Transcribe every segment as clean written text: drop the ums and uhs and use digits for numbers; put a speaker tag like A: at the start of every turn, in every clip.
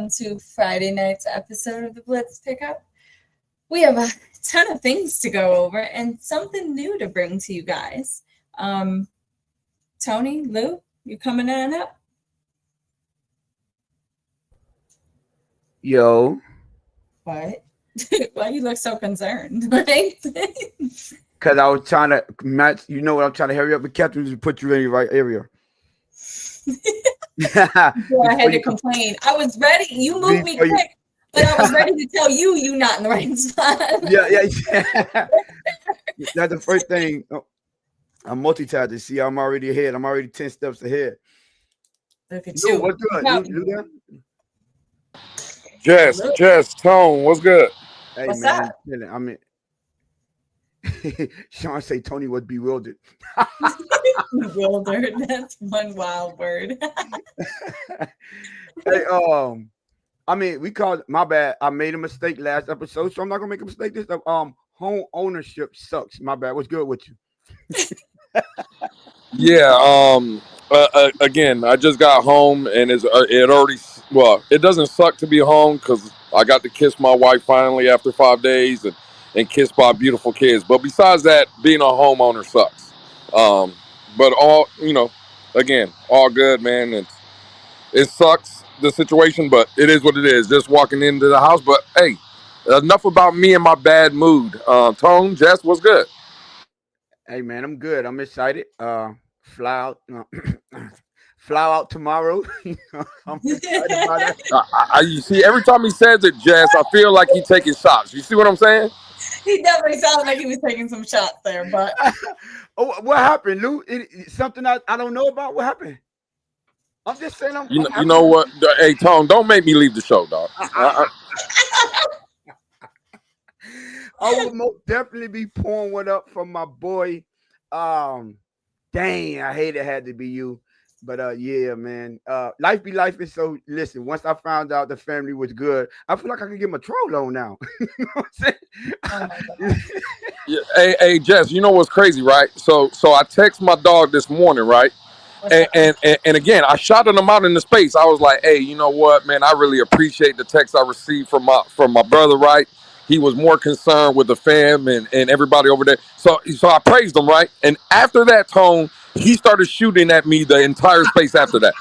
A: welcome to Friday night's episode of the Blitz Pickup. We have a ton of things to go over and something new to bring to you guys. Tony, Lou, you coming on up?
B: Yo.
A: What? Why you look so concerned? Right?
B: Because I was trying to match, you know what, I'm trying to hurry up and catch you to put you in the right area.
A: Before I had to complain. I was ready. You moved me quick, but I was ready to tell you not in the right spot.
B: Yeah. That's the first thing. I'm multitasking. See, I'm already ahead. I'm already 10 steps ahead.
A: Look at you.
B: What's good? You there?
C: Jess, Tone, what's good?
B: Hey,
A: What's
B: man,
A: up?
B: I mean, Sean say Tony was bewildered.
A: Bewildered. That's one wild word.
B: Hey, I mean, we called my bad. I made a mistake last episode, so I'm not gonna make a mistake this time. Home ownership sucks. My bad. What's good with you?
C: Yeah. Again, I just got home and it already. Well, it doesn't suck to be home because I got to kiss my wife finally after 5 days and kissed my beautiful kids. But besides that, being a homeowner sucks. But again, all good, man. It sucks the situation, but it is what it is. Just walking into the house. But hey, enough about me and my bad mood. Tone, Jess, what's good?
B: Hey, man, I'm good. I'm excited. Fly out. Fly out tomorrow. I'm excited about that.
C: You see, every time he says it, Jess, I feel like he's taking shots. You see what I'm saying?
A: He definitely sounded like he was taking some shots there, but
B: Oh, what happened, Lou? Something I don't know about. What happened? I'm just saying.
C: You know what? Hey, Tone, don't make me leave the show, dog.
B: I will most definitely be pouring one up from my boy. Dang, I hate it had to be you. But yeah, man. Life be life. And so listen, once I found out the family was good, I feel like I can get my troll on now. You know what I'm saying?
C: Yeah, hey, Jess, you know what's crazy, right? So I text my dog this morning, right? And again, I shouted him out in the space. I was like, hey, you know what, man? I really appreciate the text I received from my brother, right? He was more concerned with the fam and everybody over there. So I praised him, right? And after that, Tone, he started shooting at me the entire space after that.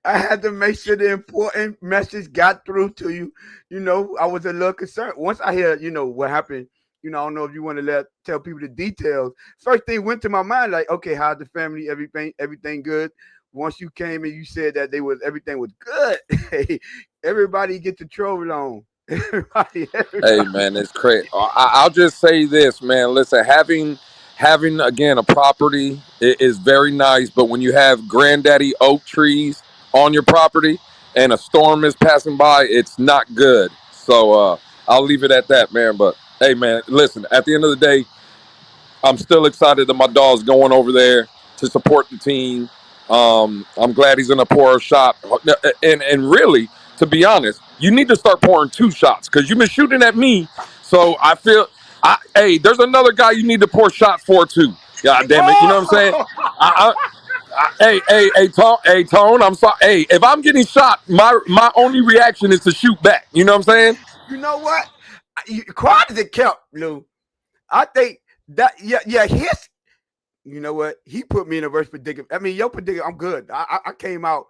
B: I had to make sure the important message got through to you. You know, I was a little concerned. Once I hear, what happened, I don't know if you want to tell people the details. First thing went to my mind, like, okay, how's the family? Everything good. Once you came and you said that everything was good. Hey, everybody get the troll on. Everybody.
C: Hey, man, it's crazy. I'll just say this, man. Listen, having again a property is very nice, but when you have granddaddy oak trees on your property and a storm is passing by, it's not good. So I'll leave it at that, man. But hey, man, listen. At the end of the day, I'm still excited that my dog's going over there to support the team. I'm glad he's gonna pour a shot, and really, to be honest, you need to start pouring two shots because you've been shooting at me. So I feel, hey, there's another guy you need to pour shots for too. God damn it, you know what I'm saying? Hey, Tone, I'm sorry. Hey, if I'm getting shot, my only reaction is to shoot back. You know what I'm saying?
B: You know what? Quiet as it kept, Lou. I think that his. You know what? He put me in a worse predicament. I mean, your predicament, I'm good. I came out,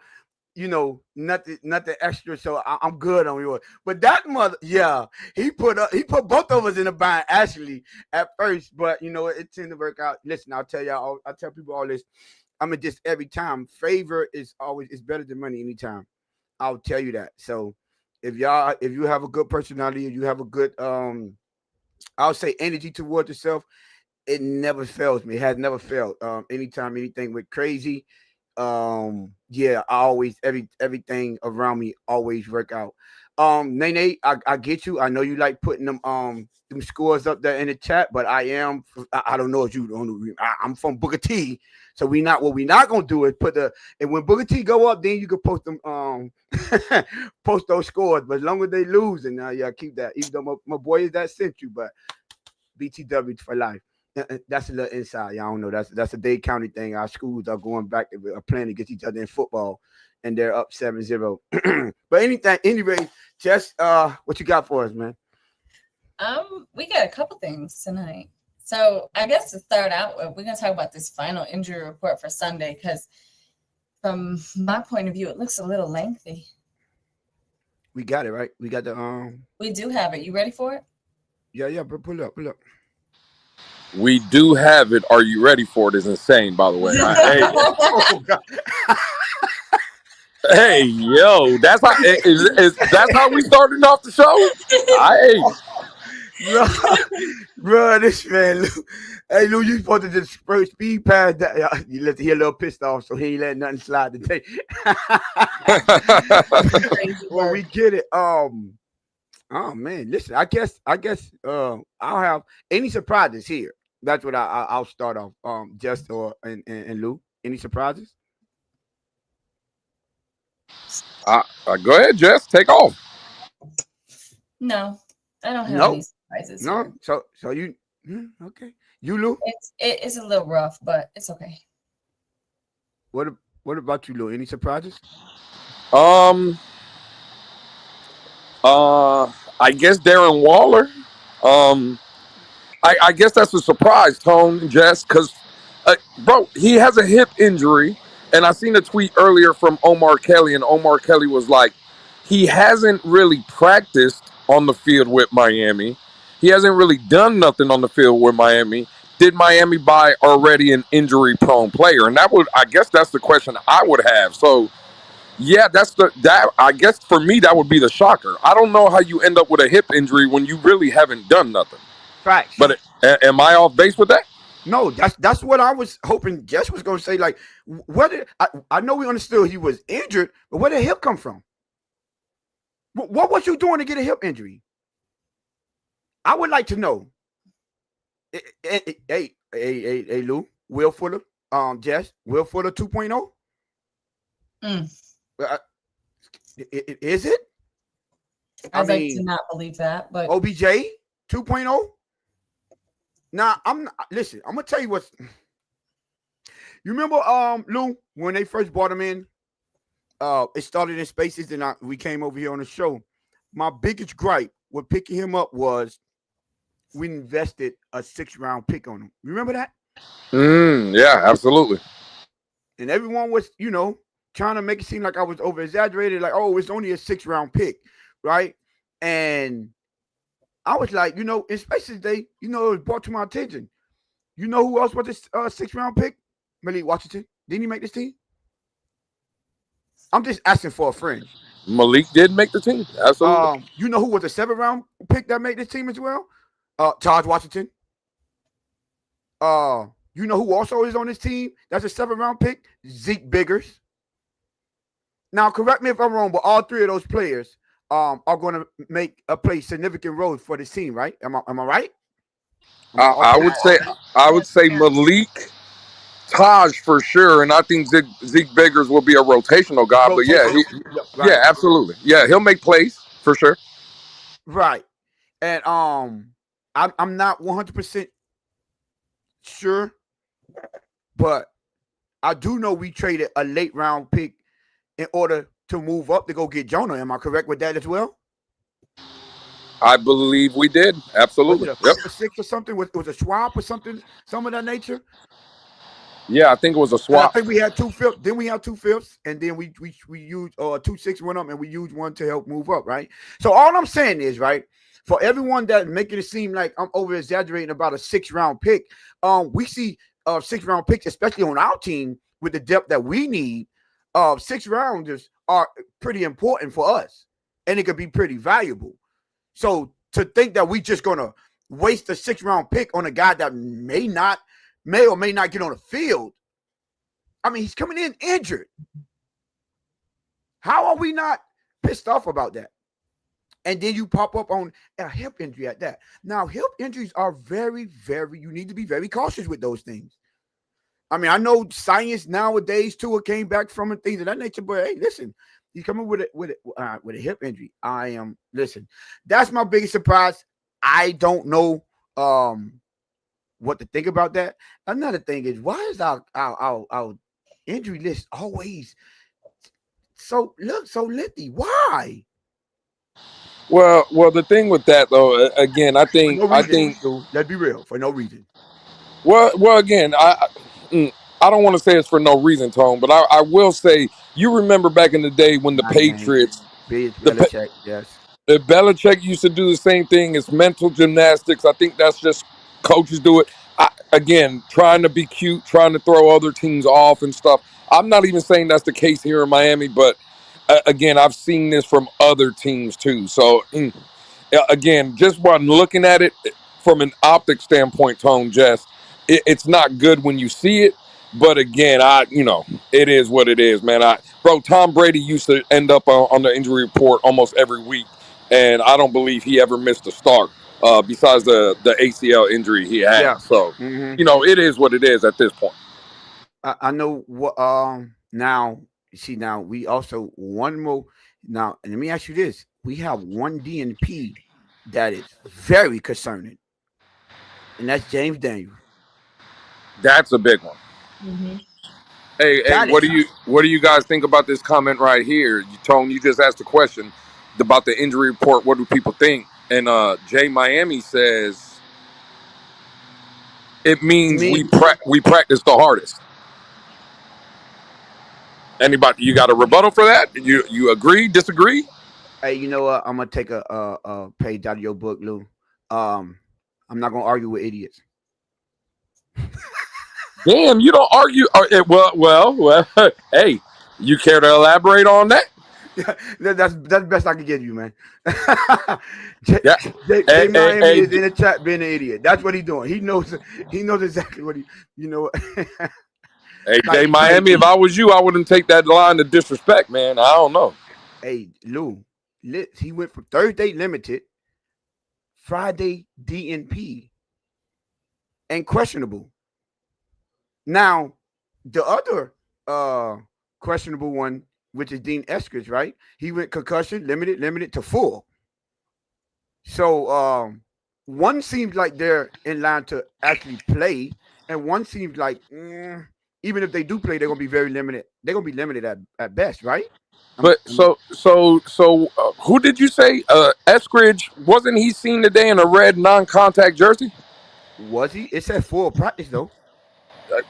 B: nothing extra, so I'm good on yours. But that mother, yeah, he put both of us in a bind actually at first, but it tended to work out. Listen, I'll tell people all this. I mean, just every time, favor is better than money anytime. I'll tell you that. So if you have a good personality, if you have a good I'll say energy towards yourself, it never fails me. It has never failed. Anytime anything went crazy, I always everything around me always work out. Nene, I get you. I know you like putting them scores up there in the chat, but I don't know if you don't know. I'm from Booker T, so what we not gonna do is and when Booker T go up, then you can post them post those scores. But as long as they lose, and keep that. Even though my boy is that sent you, but BTW for life. That's a little inside. Y'all don't know. That's a Dade County thing. Our schools are going back. Are playing against each other in football, and they're up 7-0. But anyway, Jess, what you got for us, man?
A: We got a couple things tonight. So I guess to start out, we're gonna talk about this final injury report for Sunday because, from my point of view, it looks a little lengthy.
B: We got it right. We got the
A: We do have it. You ready for it?
B: Yeah. Pull up.
C: We do have it. Are you ready for it? Is insane, by the way.
B: Oh God.
C: Hey, yo, that's how that's how we started off the show.
B: Bro, this man, Lou. Hey, Lou, you supposed to just speed past that. You let he a little pissed off, so he ain't letting nothing slide today. Well, we get it. Oh man, listen. I guess. I'll have any surprises here. That's what I'll start off. Just and Lou. Any surprises?
C: Go ahead, Jess. Take off.
A: No, I don't have any surprises.
B: No.
A: Here.
B: So you okay? You, Lou?
A: It's a little rough, but it's okay.
B: What about you, Lou? Any surprises?
C: I guess Darren Waller. I guess that's a surprise, Tone, Jess, because, bro, he has a hip injury. And I seen a tweet earlier from Omar Kelly, and Omar Kelly was like, he hasn't really practiced on the field with Miami. He hasn't really done nothing on the field with Miami. Did Miami buy already an injury-prone player? And I guess that's the question I would have. So, yeah, I guess for me, that would be the shocker. I don't know how you end up with a hip injury when you really haven't done nothing.
B: Facts.
C: But am I off base with that?
B: No, that's what I was hoping Jess was going to say. Like, I know we understood he was injured, but where did hip come from? What was you doing to get a hip injury? I would like to know. Hey, Lou, Will Fuller, Jess, Will Fuller 2.0. Is it?
A: I'd like to not believe that, but
B: OBJ 2.0. Now, listen, I'm gonna tell you what. You remember Lou, when they first brought him in, it started in Spaces, and we came over here on the show. My biggest gripe with picking him up was we invested a 6th-round pick on him. Remember that?
C: Yeah, absolutely.
B: And everyone was, trying to make it seem like I was over exaggerated, like, oh, it's only a 6th-round pick, right? And I was like, in Spaces Day, it was brought to my attention. You know who else was this 6th-round pick? Malik Washington. Didn't he make this team? I'm just asking for a friend.
C: Malik did make the team. Absolutely.
B: You know who was a 7th-round pick that made this team as well? Taj Washington. You know who also is on this team? That's a 7th-round pick? Zeke Biggers. Now, correct me if I'm wrong, but all 3 of those players are going to play significant roles for this team, right? Am I right?
C: I would say Malik, Taj for sure, and I think Zeke Biggers will be a rotational guy. But yeah, absolutely, yeah, he'll make plays for sure.
B: Right, and I'm not 100% sure, but I do know we traded a late round pick in order to move up to go get Jonah. Am I correct with that as well?
C: I believe we did. Absolutely.
B: Was it a 6 or something? Was a swap or something? Some of that nature?
C: Yeah, I think it was a swap.
B: And I think we had 2 fifths. Then we had 2 fifths, and then we used 2 6 went up, and we used 1 to help move up, right? So all I'm saying is, right, for everyone that making it seem like I'm over exaggerating about a 6th-round pick, we see 6th-round picks, especially on our team with the depth that we need. 6th rounders are pretty important for us, and it could be pretty valuable. So to think that we just gonna waste a 6th-round pick on a guy that may or may not get on the field. I mean, he's coming in injured. How are we not pissed off about that? And then you pop up on a hip injury at that. Now, hip injuries are very, very, you need to be very cautious with those things. I mean, I know science nowadays too came back from and things of that nature, but hey, listen, he's coming with a hip injury. Listen, that's my biggest surprise. I don't know what to think about that. Another thing is, why is our injury list always so lengthy? Why?
C: Well, the thing with that though, again,
B: For no
C: I
B: reason,
C: think,
B: dude. Let's be real. For no reason.
C: again, I don't want to say it's for no reason, Tone, but I will say you remember back in the day when the
B: My name,
C: Patriots,
B: Biz
C: the Pa-
B: Belichick. Yes.
C: Belichick used to do the same thing. It's mental gymnastics. I think that's just coaches do it. Again, trying to be cute, trying to throw other teams off and stuff. I'm not even saying that's the case here in Miami, but again, I've seen this from other teams too. So again, just when looking at it from an optic standpoint, Tone, Jess, it's not good when you see it. But again, it is what it is, man. Tom Brady used to end up on the injury report almost every week, and I don't believe he ever missed a start. Besides the ACL injury he
B: Yeah.
C: had, so
B: Hmm.
C: it is what it is at this point.
B: I know what. Now, see, now we also one more. Now, and let me ask you this: we have one DNP that is very concerning, and that's James Daniels.
C: That's a big one.
A: Mm-hmm.
C: Hey,
B: That is
C: what do you guys think about this comment right here? Tone, you just asked a question about the injury report. What do people think? And Jay Miami says it means
B: me.
C: we practice the hardest. Anybody, you got a rebuttal for that? You agree? Disagree?
B: Hey, you know what? I'm gonna take a page out of your book, Lou. Um, I'm not gonna argue with idiots.
C: Damn, you don't argue. Well. Hey, you care to elaborate on that?
B: Yeah, that's best I can give you, man. J,
C: Yeah.
B: J Miami
C: Hey,
B: is in the chat being an idiot. That's what he's doing. He knows exactly what he you know.
C: hey,
B: Like,
C: Jay Miami. If I was you, I wouldn't take that line of disrespect, man. I don't know.
B: hey, Lou, he went from Thursday limited, Friday DNP, and questionable. Now, the other questionable one, which is Dean Eskridge, right? He went concussion, limited to full. So one seems like they're in line to actually play, and one seems like even if they do play, they're gonna be very limited. They're gonna be limited at best, right?
C: But
B: Am I,
C: who did you say? Eskridge, wasn't he seen today in a red non-contact jersey?
B: was he? It said full practice though.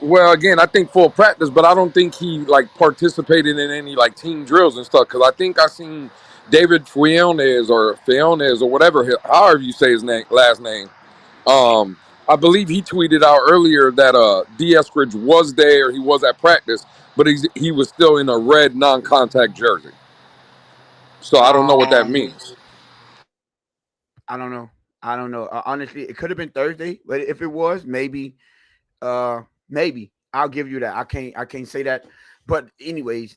C: Well, again, I think full practice, but I don't think he like participated in any like team drills and stuff. Because I think I seen David Fiones or whatever, however you say his last name. I believe he tweeted out earlier that D. Eskridge was there, he was at practice, but he was still in a red non-contact jersey. So I don't know what that
B: Um,
C: means.
B: I don't know. I don't know. Honestly, it could have been Thursday, but if it was, maybe I'll give you that. I can't say that. But anyways,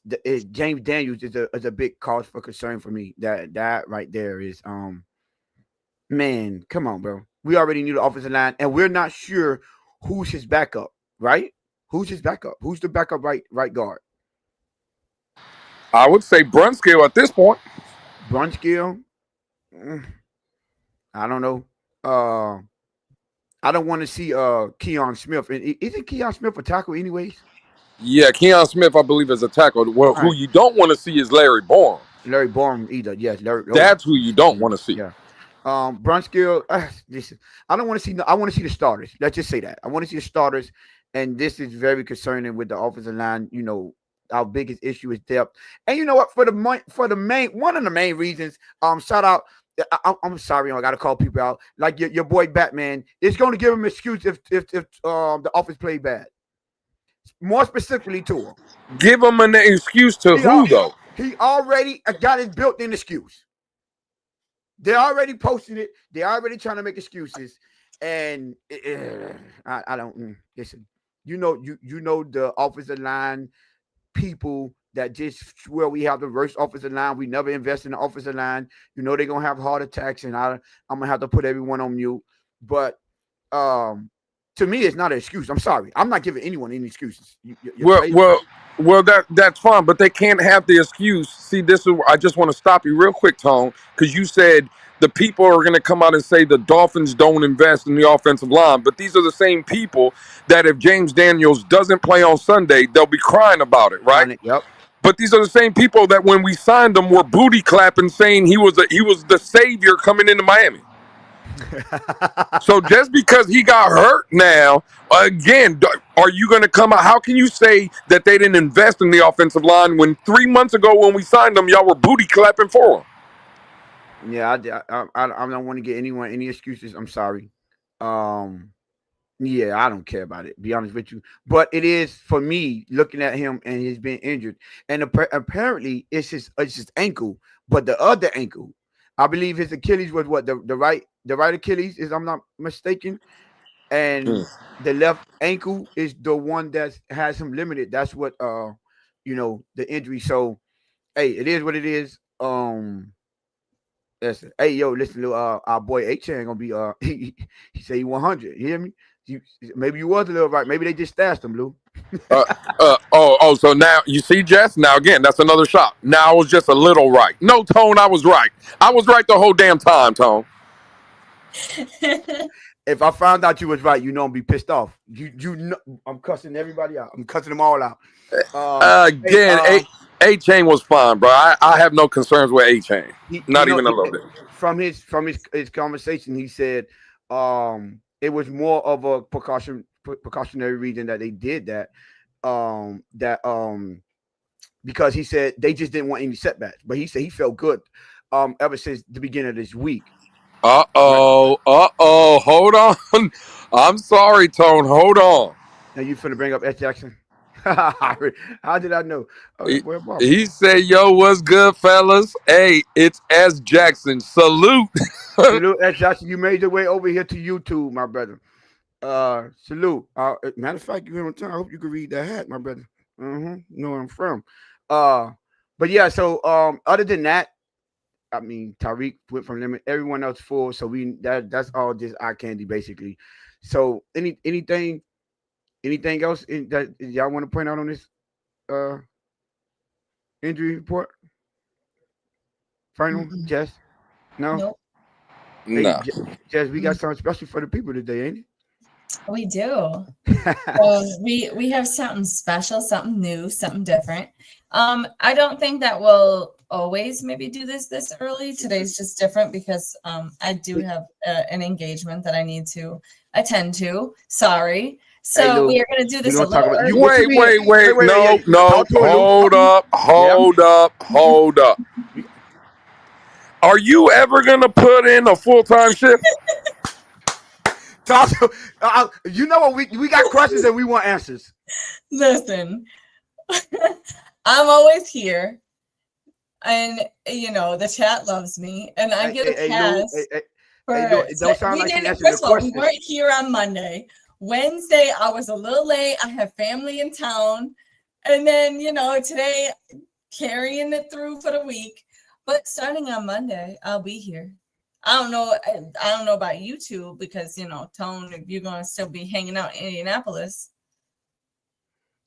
B: James Daniels is a big cause for concern for me. That right there is man, come on, bro. We already knew the offensive line, and we're not sure who's his backup, right? Who's his backup? Who's the backup right guard?
C: I would say Brunskill at this point.
B: Brunskill? Mm, I don't know. Uh, I don't want to see Keon Smith. And isn't Keon Smith a tackle anyways?
C: Yeah, Keon Smith, I believe, is a tackle. Well,
B: All
C: who
B: right.
C: you don't want to see is Larry Bourne.
B: Larry Bourne either. Yes, Larry. Oh,
C: That's who you don't want to see.
B: yeah. Brunskill. This is, I don't want to see. I want to see the starters. Let's just say that. I want to see the starters, and this is very concerning with the offensive line. You know, our biggest issue is depth. And you know what? For the main one of the main reasons. Shout out. I'm sorry, I got to call people out. Like your boy Batman is going to give him an excuse if the offense played bad. More specifically to him.
C: Give him an excuse to
B: He,
C: who, though?
B: he already got his built-in excuse. They already posted it. They already trying to make excuses, and I don't listen. You know the offensive line people that just swear we have the worst offensive line. We never invest in the offensive line. You know they're gonna have heart attacks, and I'm gonna have to put everyone on mute. But um, to me, it's not an excuse. I'm sorry. I'm not giving anyone any excuses.
C: Well, that's fine, but they can't have the excuse. See, this is I just want to stop you real quick, Tone, because you said the people are going to come out and say the Dolphins don't invest in the offensive line, but these are the same people that if James Daniels doesn't play on Sunday, they'll be crying about it, right?
B: Yep.
C: But these are the same people that when we signed him were booty clapping, saying he was the savior coming into Miami. So just because he got hurt now, again, are you going to come out? How can you say that they didn't invest in the offensive line when 3 months ago when we signed them, y'all were booty clapping for him?
B: Yeah, I don't want to get anyone any excuses. I'm sorry. Yeah, I don't care about it. Be honest with you, but it is for me looking at him and he's been injured, and apparently it's his ankle, but the other ankle, I believe his Achilles was what the right Achilles is. I'm not mistaken, and the left ankle is the one that has him limited. That's what the injury. So hey, it is what it is. Listen, hey yo, listen to our boy H-Chan gonna be he said he 100. You hear me? Maybe you was a little right. Maybe they just stashed him, Lou.
C: So now you see, Jess. Now again, that's another shot. Now I was just a little right. No, Tone, I was right. I was right the whole damn time, Tone.
B: If I found out you was right, you know I'm be pissed off. You know I'm cussing everybody out. I'm cussing them all out.
C: A-Chain was fine, bro. I have no concerns with A-Chain. Not even a little bit.
B: From his conversation, he said it was more of a precautionary reason that they did that. Because he said they just didn't want any setbacks. But he said he felt good ever since the beginning of this week.
C: Hold on. I'm sorry, Tone. Hold on.
B: Now you finna bring up S. Jackson? How did I know?
C: He said, yo, what's good, fellas? Hey, it's S. Jackson. Salute.
B: Salute, S. Jackson. You made your way over here to YouTube, my brother. Salute. Matter of fact, you're on time. I hope you can read that hat, my brother. You know where I'm from. But yeah, so other than that, I mean, Tariq went from limit. Everyone else full. So that's all just eye candy, basically. So anything else that y'all want to point out on this injury report? Final, Jess? No?
A: Nope.
C: No.
B: Jess, we got something special for the people today, ain't it?
A: We do. We have something special, something new, something different. I don't think that we'll always maybe do this early. Today's just different because I do have an engagement that I need to attend to. Sorry. So we are going to do this a little early.
C: Wait. No. Hold up. Are you ever going to put in a full-time shift?
B: You know what? We got questions and we want answers.
A: Listen, I'm always here. And, the chat loves me. And I get a pass.
B: Don't sound like you answered the question.
A: We weren't here on Monday. Wednesday, I was a little late. I have family in town. And then, today, carrying it through for the week. But starting on Monday, I'll be here. I don't know about you two because, Tone, if you're going to still be hanging out in Indianapolis,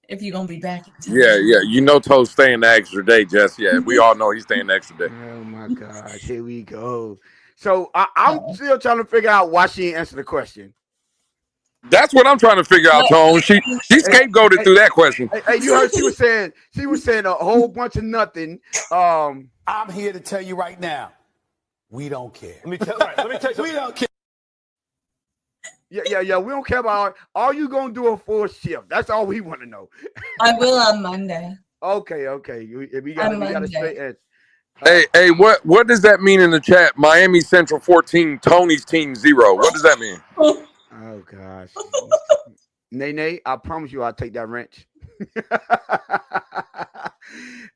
A: if you're going to be back in town.
C: Yeah. Tone's staying the extra day, Jess. Yeah, we all know he's staying the extra day.
B: Oh, my gosh. Here we go. So I'm still trying to figure out why she didn't answer the question.
C: That's what I'm trying to figure out, Tone. She scapegoated through that question.
B: Hey, you heard she was saying a whole bunch of nothing.
D: I'm here to tell you right now, we don't care. Let me tell you, we don't care.
B: Yeah. We don't care about all you gonna do a full shift. That's all we want to know.
A: I will on Monday.
B: Okay. We got a straight answer.
C: Hey, what does that mean in the chat? Miami Central 14, Tony's team 0. What does that mean?
B: Oh gosh. Nay, I promise you I'll take that wrench.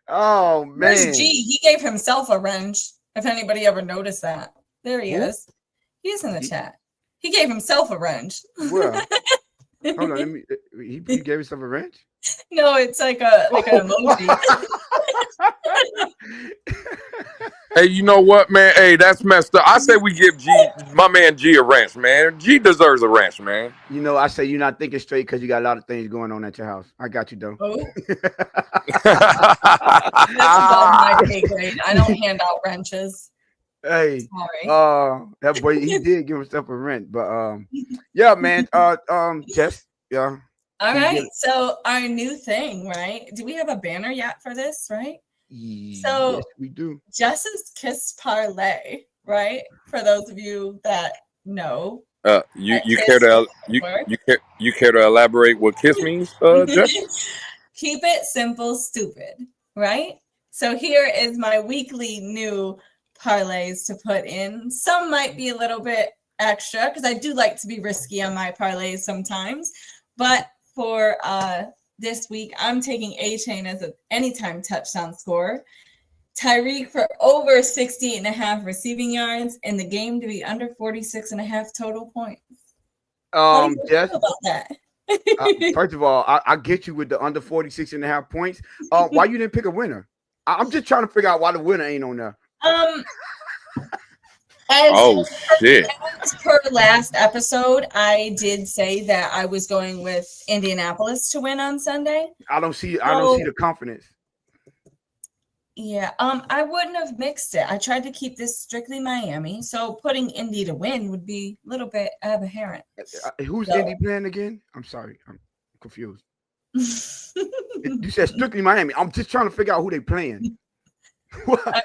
B: Oh man.
A: Where's G? He gave himself a wrench. If anybody ever noticed that. There he is. He's in the chat. He gave himself a wrench.
B: Well, hold on, he gave himself a wrench?
A: No, it's like an emoji.
C: Hey, you know what, man? Hey, that's messed up. I say we give my man G a ranch, man. G deserves a ranch, man.
B: You know, I say you're not thinking straight because you got a lot of things going on at your house. I got you, though.
A: Oh, that's above my pay grade. I don't hand out wrenches.
B: Hey,
A: Sorry.
B: that boy, he did give himself a rent, but yeah, man, Jess, yeah.
A: All right. So our new thing, right? Do we have a banner yet for this, right? So
B: yes, we do.
A: Jess's Kiss Parlay, right? For those of you that know.
C: You care to elaborate what KISS means, Jess?
A: Keep it simple, stupid, right? So here is my weekly new parlays to put in. Some might be a little bit extra because I do like to be risky on my parlays sometimes. But for this week, I'm taking A-Chain as an anytime touchdown scorer. Tyreek for over 60.5 receiving yards, and the game to be under 46.5 total points.
B: Jess,
A: about that?
B: First of all, I get you with the under 46.5 points. Why you didn't pick a winner? I'm just trying to figure out why the winner ain't on there.
C: Shit.
A: As per last episode, I did say that I was going with Indianapolis to win on Sunday.
B: I don't see the confidence.
A: Yeah, I wouldn't have mixed it. I tried to keep this strictly Miami, so putting Indy to win would be a little bit aberrant.
B: Who's Indy playing again? I'm sorry, I'm confused. You said strictly Miami. I'm just trying to figure out who they playing. What?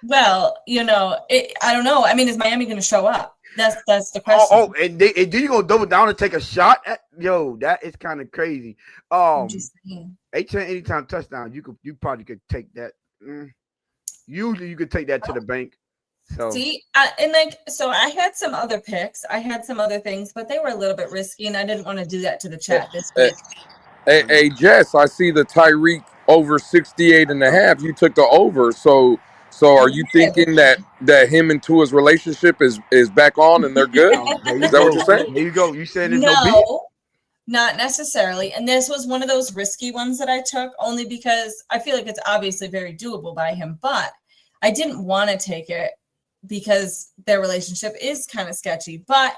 A: Well, you know, I don't know. I mean, is Miami going to show up? That's the question.
B: And then you gonna double down and take a shot at that is kind of crazy.
A: I'm just saying.
B: Anytime touchdown, you probably could take that. Usually you could take that to the bank. So
A: see, so I had some other picks. I had some other things, but they were a little bit risky, and I didn't want to do that to the chat this week.
C: Hey, Jess, I see the Tyreek over 68.5. You took the over, so are you thinking that him and Tua's relationship is back on and they're good? Is that what you're saying?
B: There you go. You said there's no beef?
A: Not necessarily. And this was one of those risky ones that I took only because I feel like it's obviously very doable by him, but I didn't want to take it because their relationship is kind of sketchy. But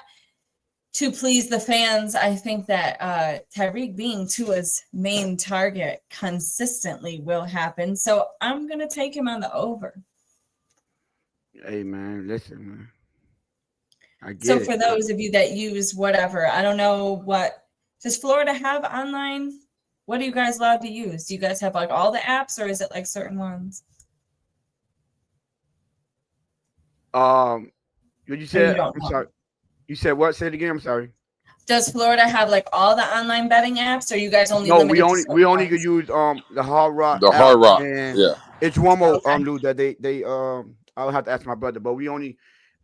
A: to please the fans, I think that Tyreek being Tua's main target consistently will happen. So I'm going to take him on the over.
B: Hey, man, listen, man. I get
A: so for those of you that use whatever, I don't know what, does Florida have online? What are you guys allowed to use? Do you guys have like all the apps or is it like certain ones?
B: What you said? I'm sorry. You said what? Say it again. I'm sorry.
A: Does Florida have like all the online betting apps, or you guys only?
B: No, we only could use the Hard Rock.
C: The Hard Rock.
B: Yeah. It's one more dude that they I'll have to ask my brother, but we only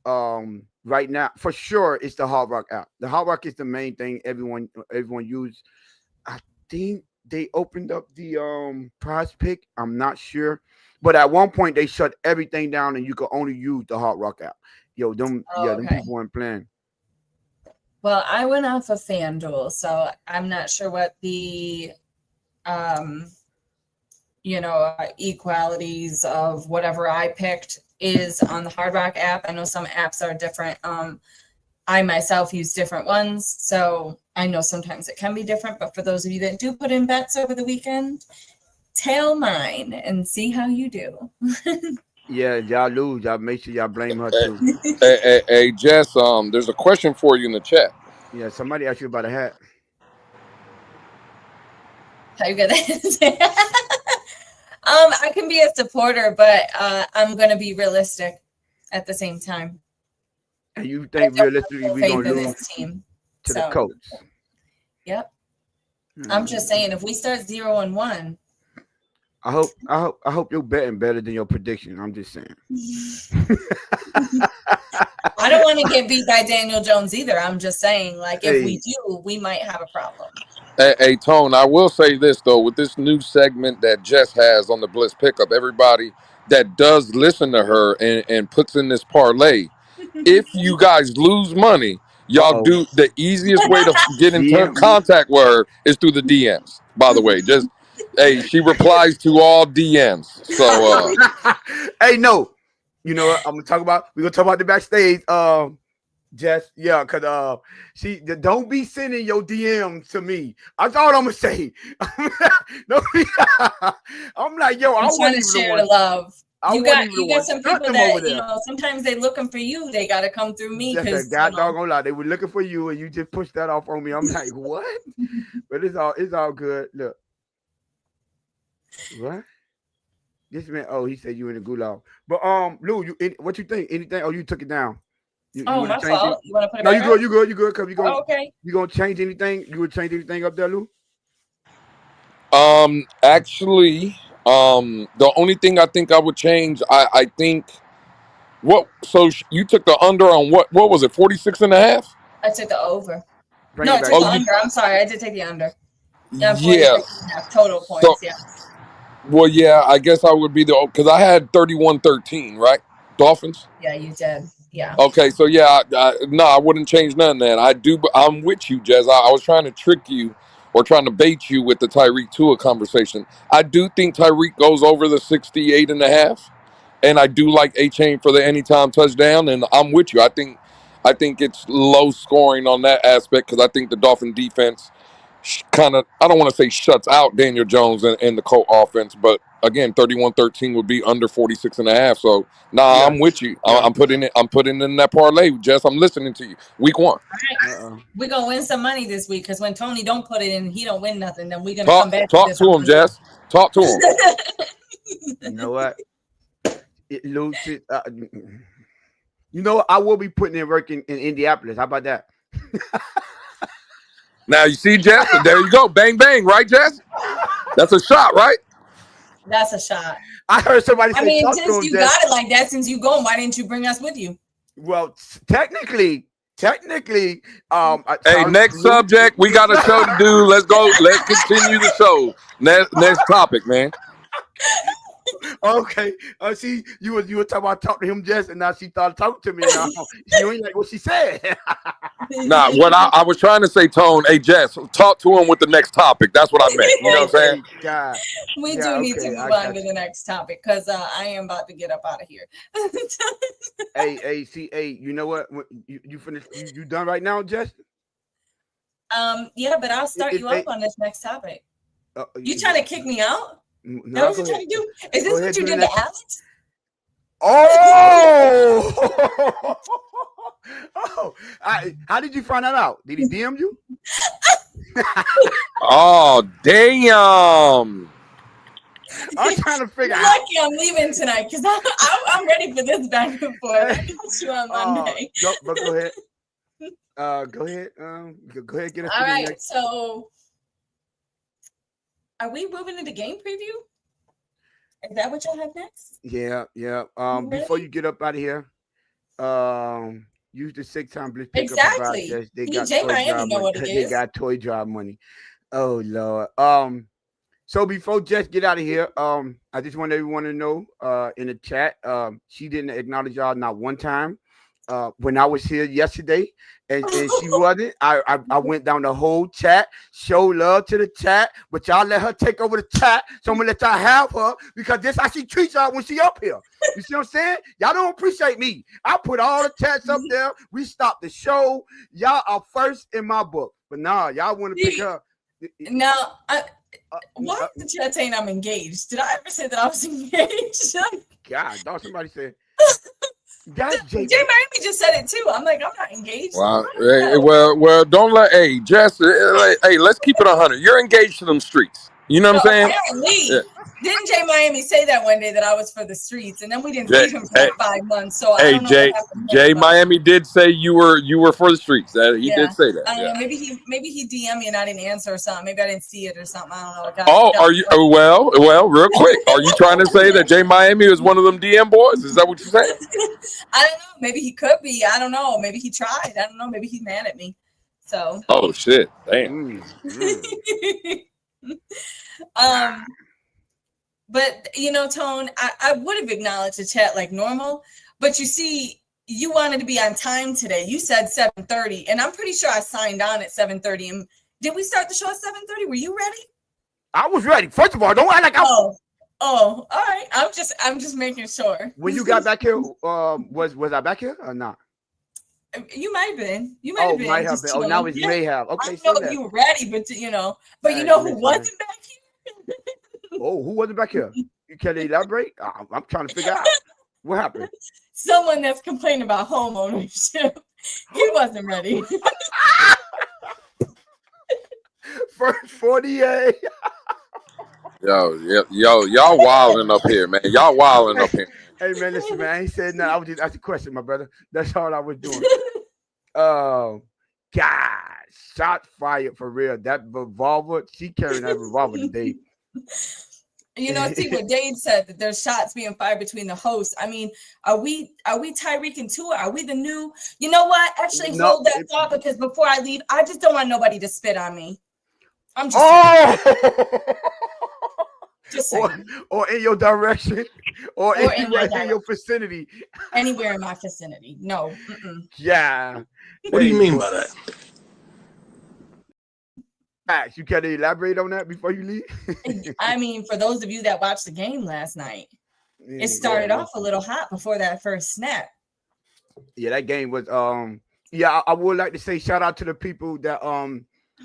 B: right now for sure it's the Hard Rock app. The Hard Rock is the main thing everyone use. I think they opened up the Prize Pick. I'm not sure, but at one point they shut everything down and you could only use the Hard Rock app. Them people weren't playing.
A: Well, I went off of FanDuel, so I'm not sure what the, equalities of whatever I picked is on the Hard Rock app. I know some apps are different. I myself use different ones, so I know sometimes it can be different. But for those of you that do put in bets over the weekend, tail mine and see how you do.
B: Yeah, y'all lose. Y'all make sure y'all blame her too.
C: Hey, Jess, there's a question for you in the chat.
B: Yeah, somebody asked you about a hat.
A: How you gonna say? I can be a supporter, but I'm gonna be realistic at the same time.
B: And you think realistically we're gonna lose
A: this team
B: to the coach?
A: Yep. I'm just saying, if we start 0-1.
B: I hope you're betting better than your prediction. I'm just saying.
A: I don't want to get beat by Daniel Jones either. I'm just saying, like, if we do, we might have a problem.
C: Hey, Tone, I will say this, though. With this new segment that Jess has on the Blitz Pickup, everybody that does listen to her and puts in this parlay, if you guys lose money, y'all do the easiest way to get into contact with her is through the DMs, by the way. Just Hey, she replies to all DMs. So
B: Hey, no. You know what? We're gonna talk about the backstage. Jess, yeah, cause don't be sending your DMs to me. That's all I'm gonna say. I'm like, yo, I
A: I'm trying
B: wasn't
A: to
B: even the
A: share
B: one.
A: the love.
B: I
A: You
B: wasn't
A: got
B: even the one.
A: some
B: Stuck
A: people
B: them over
A: that,
B: there.
A: sometimes they looking for you. They got to come through me
B: That's a
A: because,
B: god doggone lie. They were looking for you, and you just pushed that off on me. I'm like, what? But it's all good. Look, what? This man, he said you in the gulag. But Lou, what you think? Anything? Oh, you took it down. You
A: oh,
B: want
A: my
B: to change it?
A: fault. You want to put it
B: No,
A: back up?
B: you good. Cause
A: Oh, okay.
B: you gonna change anything? You would change anything up there, Lou?
C: actually, the only thing I think I would change, I think you took the under on what was it, 46.5?
A: I took the over.
B: Bring
A: No,
B: it
A: I
B: back
A: took the
C: Oh,
B: down.
C: you
A: under. I'm sorry. I did take the under. Yeah,
C: yeah.
A: 46.5 total
C: So
A: points. Yeah.
C: well, yeah, I guess I would be because I had 31-13, right? Dolphins.
A: Yeah, you did. Yeah.
C: Okay, so yeah, no, I wouldn't change none. Then I do, but I'm with you, Jez. I was trying to trick you or trying to bait you with the Tyreek Tua conversation. I do think Tyreek goes over the 68.5, and I do like A-Chain for the anytime touchdown. And I'm with you. I think it's low scoring on that aspect because I think the Dolphin defense kind of, I don't want to say shuts out Daniel Jones and the Colt offense, but again, 31-13 would be under 46.5. So nah,
B: Yeah,
C: I'm with you.
B: yeah.
C: I'm putting it in that parlay, Jess. I'm listening to you. Week 1.
A: All right. We're going to win some money this week because when Tony don't put it in, he don't win nothing. Then we're going to come back to
C: Talk
A: this.
C: to him, Jess. Talk to him.
B: You know what? Lou, you know what? I will be putting in work in Indianapolis. How about that?
C: Now you see, Jess. There you go. Bang bang, right, Jess? That's a shot, right?
A: That's a shot.
B: I heard somebody say,
A: I mean,
B: talk to
A: since
B: him,
A: you
B: Jess.
A: got it like that, since you going, why didn't you bring us with you?
B: Well, technically,
C: Hey, next subject. We got a show to do. Let's go. Let's continue the show. Next topic, man.
B: Okay. See, you were talking about talking to him, Jess, and now she started talking to me. Now you ain't like what she said.
C: Nah, what I was trying to say, Tone. Hey, Jess, talk to him with the next topic. That's what I meant. You know what I'm saying?
B: God.
A: We
B: Yeah,
A: do need to
B: okay, I
A: move on
B: got
A: to
B: you.
A: the next topic because I am about to get up out of here.
B: Hey, you know what? You finished? You done right now, Jess?
A: Yeah, but I'll start you off on this next topic. You trying to kick me out?
B: No,
A: That what you trying to do? Is this what you did to Alex?
B: Oh, how did you find that out? Did he DM you?
C: Oh, damn.
B: I'm trying to figure out.
A: Lucky I'm leaving tonight because I'm ready for this back and forth. I got you on Monday.
B: But go ahead. Go ahead. Go ahead. Get us.
A: All right. So, are we moving into game preview? Is that what y'all have next?
B: Yeah. Before you get up out of here, use the 6-time Blitz pickup.
A: Exactly.
B: They got
A: J
B: toy
A: Miami
B: drive
A: know
B: money.
A: what it
B: They
A: is.
B: got toy drive money. Oh Lord. So before Jess get out of here, I just want everyone to know in the chat, she didn't acknowledge y'all not one time. When I was here yesterday and she wasn't, I went down the whole chat, show love to the chat, but y'all let her take over the chat. So I'm gonna let y'all have her because this how she treats y'all when she up here. You see what I'm saying? Y'all don't appreciate me. I put all the chats up there. We stopped the show. Y'all are first in my book. But nah, y'all want to pick her.
A: Now, why the chat saying I'm engaged? Did I ever say that I was engaged?
B: God, dog, somebody said. That's
A: J Miami just said it too. I'm like, I'm not engaged.
C: Wow. Well, don't let. Hey, Jess. Hey, let's keep it 100. You're engaged to them streets. You know what I'm saying?
A: Apparently,
C: Yeah.
A: didn't J Miami say that one day that I was for the streets, and then we didn't see him for like 5 months. So I don't know what happened.
C: J Miami did say you were for the streets. He did say that.
A: I don't know. Maybe he DM'd me and I didn't answer or something. Maybe I didn't see it or something. I don't know.
C: Oh, are you? Well, real quick. Are you trying to say that J Miami is one of them DM boys? Is that what you're saying?
A: I don't know. Maybe he could be. I don't know. Maybe he tried. I don't know. Maybe he's mad at me. So.
C: Oh shit! Damn.
A: But Tone, I would have acknowledged the chat like normal, but you see, you wanted to be on time today. You said 7:30, and I'm pretty sure I signed on at 7:30. And did we start the show at 7:30? Were you ready?
B: I was ready. First of all, don't act like I.
A: Oh, all right. I'm just making sure.
B: When you got back here, was I back here or not?
A: You might have been. You might
B: Oh,
A: have been.
B: might have
A: just
B: been. Oh,
A: chilling.
B: now it's
A: Yeah.
B: may have.
A: I
B: Okay,
A: don't
B: say
A: know if
B: that.
A: you were ready, but but you
B: Hey,
A: know who
B: listen,
A: wasn't back here?
B: oh, who wasn't back here? You can elaborate? I'm trying to figure out what happened.
A: Someone that's complaining about home ownership. He wasn't ready.
B: First 48.
C: Y'all wilding up here, man. Y'all wilding up here.
B: Hey man, listen, man. I ain't said nothing. I was just asking a question, my brother. That's all I was doing. God, shot fired for real. That revolver, she carrying that revolver today.
A: See what Dave said, that there's shots being fired between the hosts. I mean, are we Tyreek and Tua? Are we the new? You know what? Actually, hold that thought, because before I leave, I just don't want nobody to spit on me. I'm just just saying.
B: Or in your direction, or anywhere in your vicinity.
A: Anywhere in my vicinity. No.
B: Yeah.
D: What do you mean by that?
B: Max, you can elaborate on that before you leave?
A: I mean, for those of you that watched the game last night, it started off a little hot before that first snap.
B: Yeah, that game was I would like to say shout out to the people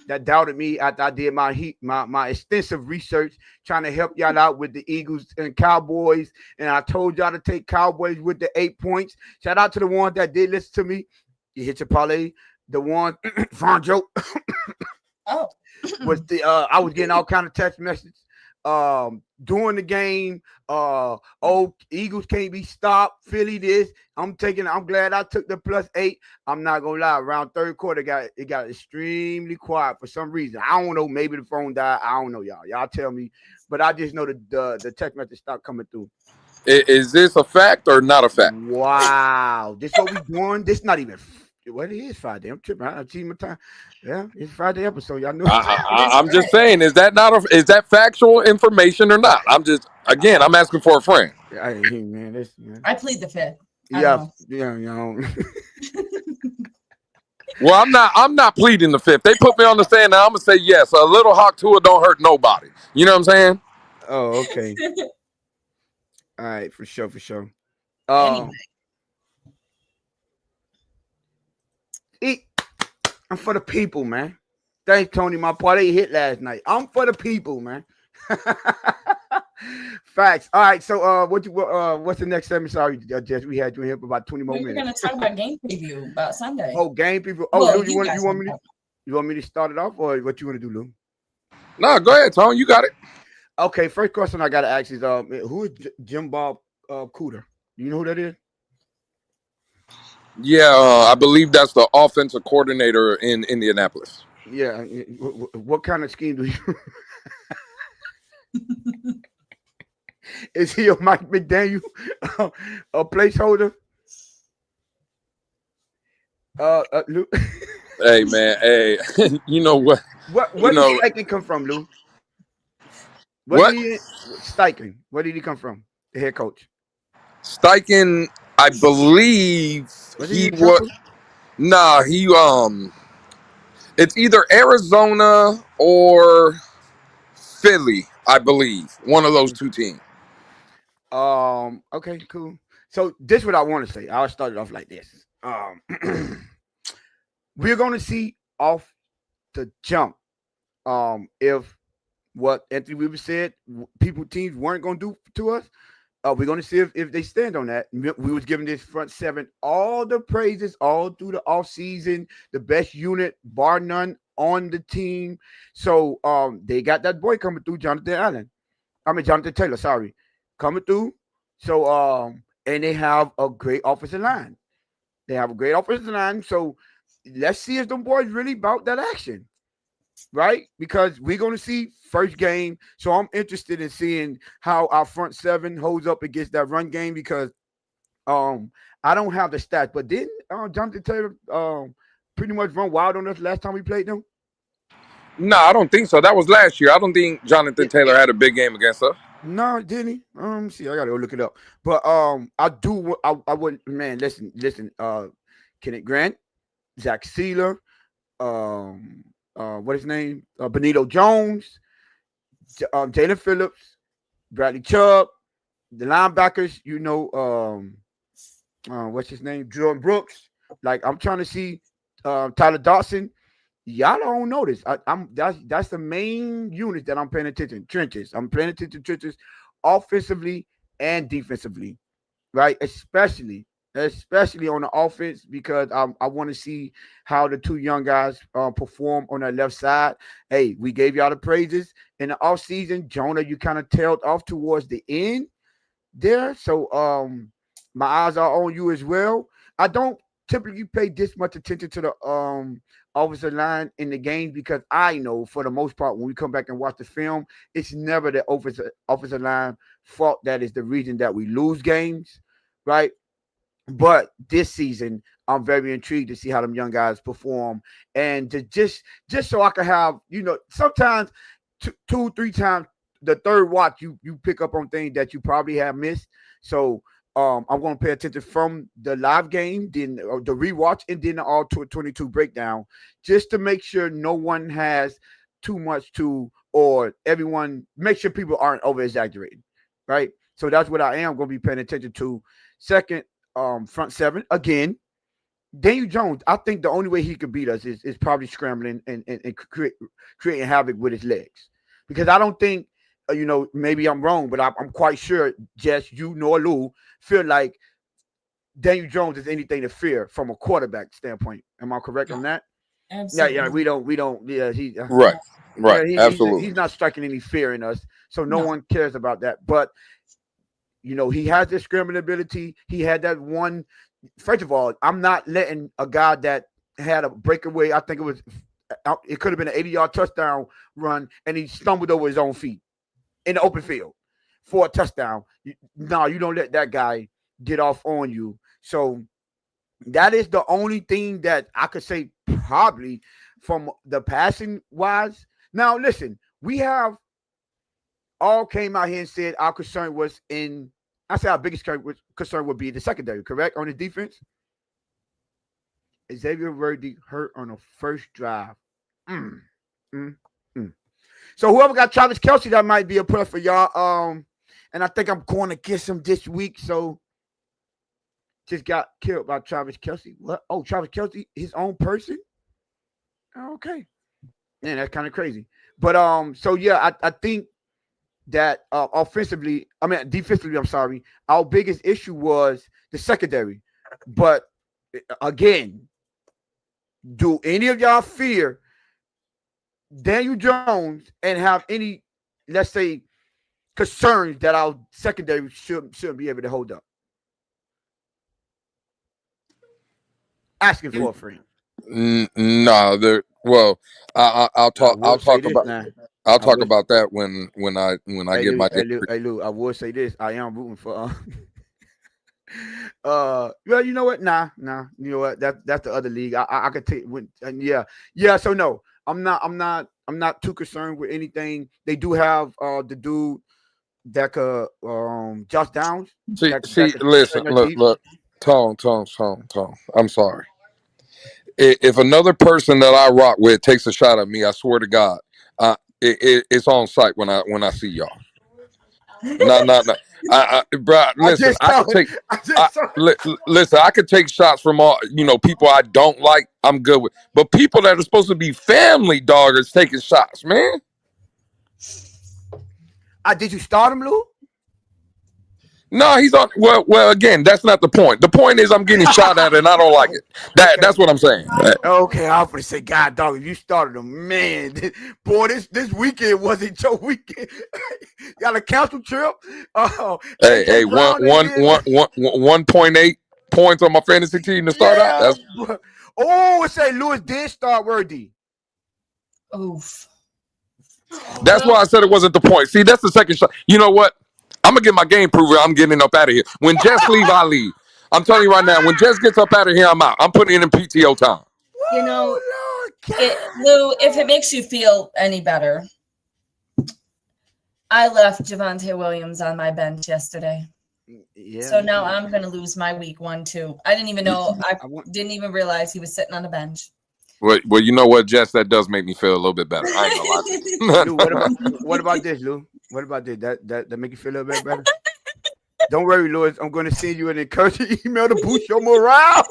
B: that doubted me after I did my extensive research trying to help y'all out with the Eagles and Cowboys, and I told y'all to take Cowboys with the 8 points. Shout out to the ones that did listen to me. You hit your parlay. The one Von Joe was the I was getting all kind of text messages during the game. Eagles can't be stopped. Philly this. I'm glad I took the +8. I'm not gonna lie. Around third quarter, it got extremely quiet for some reason. I don't know. Maybe the phone died. I don't know, y'all. Y'all tell me. But I just know the text message stopped coming through.
C: Is this a fact or not a fact?
B: Wow. This what we doing? This not even. What it is Friday? I'm tripping. I achieved my time. Yeah, it's Friday episode. Y'all know.
C: I'm just saying, is that factual information or not? I'm asking for a friend.
B: Hey, man, listen,
A: I plead the fifth.
B: Yeah.
C: Well, I'm not pleading the fifth. They put me on the stand now. I'm gonna say yes. A little hawk to it don't hurt nobody. You know what I'm saying?
B: Oh, okay. All right, for sure.
A: Anyway.
B: I'm for the people, man. Thanks, Tony. My parlay hit last night. I'm for the people, man. Facts. All right. So, what's the next segment? Sorry, Jess, we had you in here for about 20 more minutes.
A: We're going to talk about game preview about Sunday.
B: Oh, game preview. Oh, well, Lou, you want me to start it off, or what you want to do, Lou?
C: No, go ahead, Tony. You got it.
B: Okay. First question I got to ask is, who is Jim Bob Cooter? Do you know who that is?
C: Yeah, I believe that's the offensive coordinator in Indianapolis.
B: Yeah. What kind of scheme do you? Is he a Mike McDaniel, a placeholder?
C: Hey man, hey, you know what?
B: Where did Steichen come from, Lou? Steichen? Where did he come from? The head coach.
C: Steichen, I believe he was. Nah, it's either Arizona or Philly, I believe. One of those two teams.
B: Okay, cool. So this is what I want to say. I'll start it off like this. We're gonna see off the jump. If what Anthony Weaver said, teams weren't gonna do to us. We're gonna see if they stand on that. We was giving this front seven all the praises all through the offseason, the best unit, bar none, on the team. So they got that boy coming through, Jonathan Taylor, sorry, coming through. So and they have a great offensive line. So let's see if them boys really bout that action. Right? Because we're going to see first game. So I'm interested in seeing how our front seven holds up against that run game, because I don't have the stats, but didn't Jonathan Taylor pretty much run wild on us last time we played them?
C: No, I don't think so. That was last year. I don't think Jonathan Taylor had a big game against us.
B: No, didn't he? See, I gotta go look it up. But I would, man, listen, Kenneth Grant, Zach Sealer, what his name? Benito Jones. Jalen Phillips, Bradley Chubb, the linebackers. What's his name? Jordan Brooks. Like I'm trying to see Tyler Dawson. Y'all don't know this. That's the main unit that I'm paying attention. Trenches. I'm paying attention to trenches, offensively and defensively, right? Especially on the offense because I want to see how the two young guys perform on that left side. Hey, we gave y'all the praises in the offseason. Jonah, you kind of tailed off towards the end there. So my eyes are on you as well. I don't typically pay this much attention to the offensive line in the game because I know for the most part when we come back and watch the film, it's never the offensive line fault that is the reason that we lose games, right? But this season, I'm very intrigued to see how them young guys perform, and to just so I can have, sometimes 2-3 times the third watch, you pick up on things that you probably have missed. So I'm going to pay attention from the live game, then the rewatch, and then the all 22 breakdown, just to make sure no one has too much or everyone, make sure people aren't over exaggerating, right? So that's what I am going to be paying attention to. Second, front seven again. Daniel Jones, I think the only way he could beat us is probably scrambling and creating havoc with his legs, because I don't think maybe I'm wrong, but I'm quite sure Jess, Lou feel like Daniel Jones is anything to fear from a quarterback standpoint. Am I correct on that?
A: Absolutely.
B: Yeah, we don't. Yeah,
C: Right.
B: Yeah,
C: Absolutely.
B: he's not striking any fear in us, so no one cares about that. But he has this scrambling ability. He had that one. First of all, I'm not letting a guy that had a breakaway. I think it could have been an 80-yard touchdown run, and he stumbled over his own feet in the open field for a touchdown. No, you don't let that guy get off on you. So that is the only thing that I could say probably from the passing wise. Now, listen, we have all came out here and said our concern was I said our biggest concern would be the secondary, correct, on the defense? Xavier Worthy hurt on the first drive. So whoever got Travis Kelce, that might be a plus for y'all. And I think I'm going to get him this week. So just got killed by Travis Kelce. What? Oh, Travis Kelce, his own person? Okay. Man, that's kind of crazy. But so yeah, I think that defensively, I'm sorry, our biggest issue was the secondary. But again, do any of y'all fear Daniel Jones and have any, let's say, concerns that our secondary shouldn't be able to hold up? Asking for a friend.
C: No, I'll talk about that when I get my
B: Hey Lou, I will say this. I am rooting for well, you know what? Nah. You know what? That's the other league. I could take yeah. So no, I'm not too concerned with anything. They do have the dude that could Josh Downs.
C: Listen, look, Tone. I'm sorry. If another person that I rock with takes a shot at me, I swear to God, it's on site when I see y'all. No. Bro, listen, listen, I could take shots from all people I don't like. I'm good with, but people that are supposed to be family doggers taking shots, man.
B: Did you start him, Lou?
C: No, he's on. Well, again, that's not the point. The point is I'm getting shot at and I don't like it. That's what I'm saying.
B: Okay, I was gonna say, God, dog, if you started him, man, boy, this weekend wasn't your weekend. Got a council trip.
C: Hey, 1.8 points on my fantasy team to start out.
B: It say Lewis did start Worthy.
A: Oof.
C: That's why I said it wasn't the point. See, that's the second shot. You know what? I'm going to get my game prover. I'm getting up out of here. When Jess leave, I leave. I'm telling you right now, when Jess gets up out of here, I'm out. I'm putting it in PTO time.
A: Lou, if it makes you feel any better, I left Javonte Williams on my bench yesterday. Yeah. So now I'm going to lose my week 1 too. I didn't even know. I didn't even realize he was sitting on the bench.
C: Well, you know what, Jess? That does make me feel a little bit better. I ain't gonna lie
B: Lou,
C: to
B: what about this, Lou? What about this? That make you feel a little bit better? Don't worry, Louis. I'm going to send you an encouraging email to boost your morale.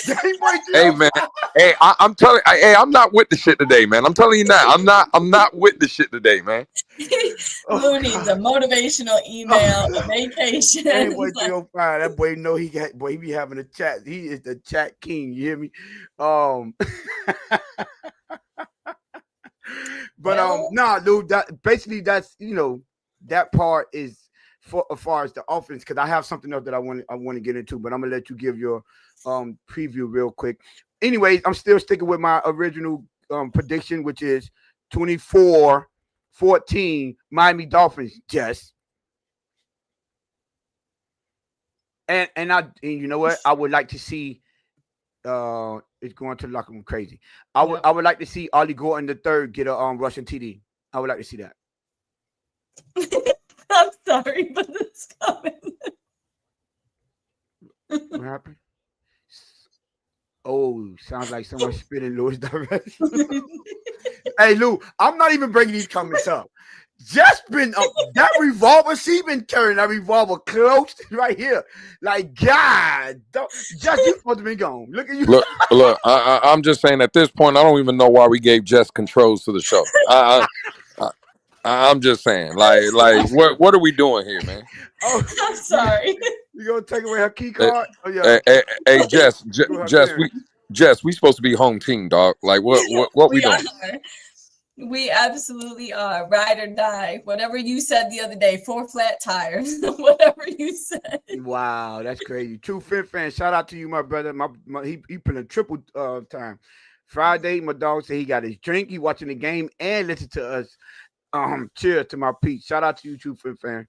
B: Game Boy
C: Hey
B: Joe.
C: man, hey, I'm telling, hey, I'm not with the shit today, man. I'm telling you now, I'm not with the shit today, man.
A: Lou needs a motivational email, a vacation.
B: Game Boy 305. That boy know he be having a chat. He is the chat king. You hear me? But nah, Lou. That basically that's that part is for as far as the offense, because I have something else that I want to get into, but I'm gonna let you give your preview real quick. Anyways, I'm still sticking with my original prediction, which is 24-14 Miami Dolphins, Jess. And you know what? I would like to see it's going to lock him crazy. I would like to see Ollie Gordon the third get a Russian TD. I would like to see that.
A: I'm sorry, but it's coming.
B: What happened? Oh, sounds like someone spitting Louis direction. Hey, Lou, I'm not even bringing these comments up. Just been that revolver, she been carrying that revolver close right here. Like, God, just you supposed to be gone. Look at you.
C: Look. I'm just saying at this point, I don't even know why we gave Jess controls to the show. I'm just saying, like, what are we doing here, man?
A: Oh, I'm sorry.
B: You gonna take away her key card? Oh yeah.
C: Hey, Jess, we supposed to be home team, dog. Like, what we doing?
A: We absolutely are. Ride or die. Whatever you said the other day. 4 flat tires. Whatever you said.
B: Wow, that's crazy. True Fit fan. Shout out to you, my brother. He put in triple time. Friday, my dog said he got his drink. He watching the game and listen to us. Cheers to my Pete. Shout out to you, True Fit fan.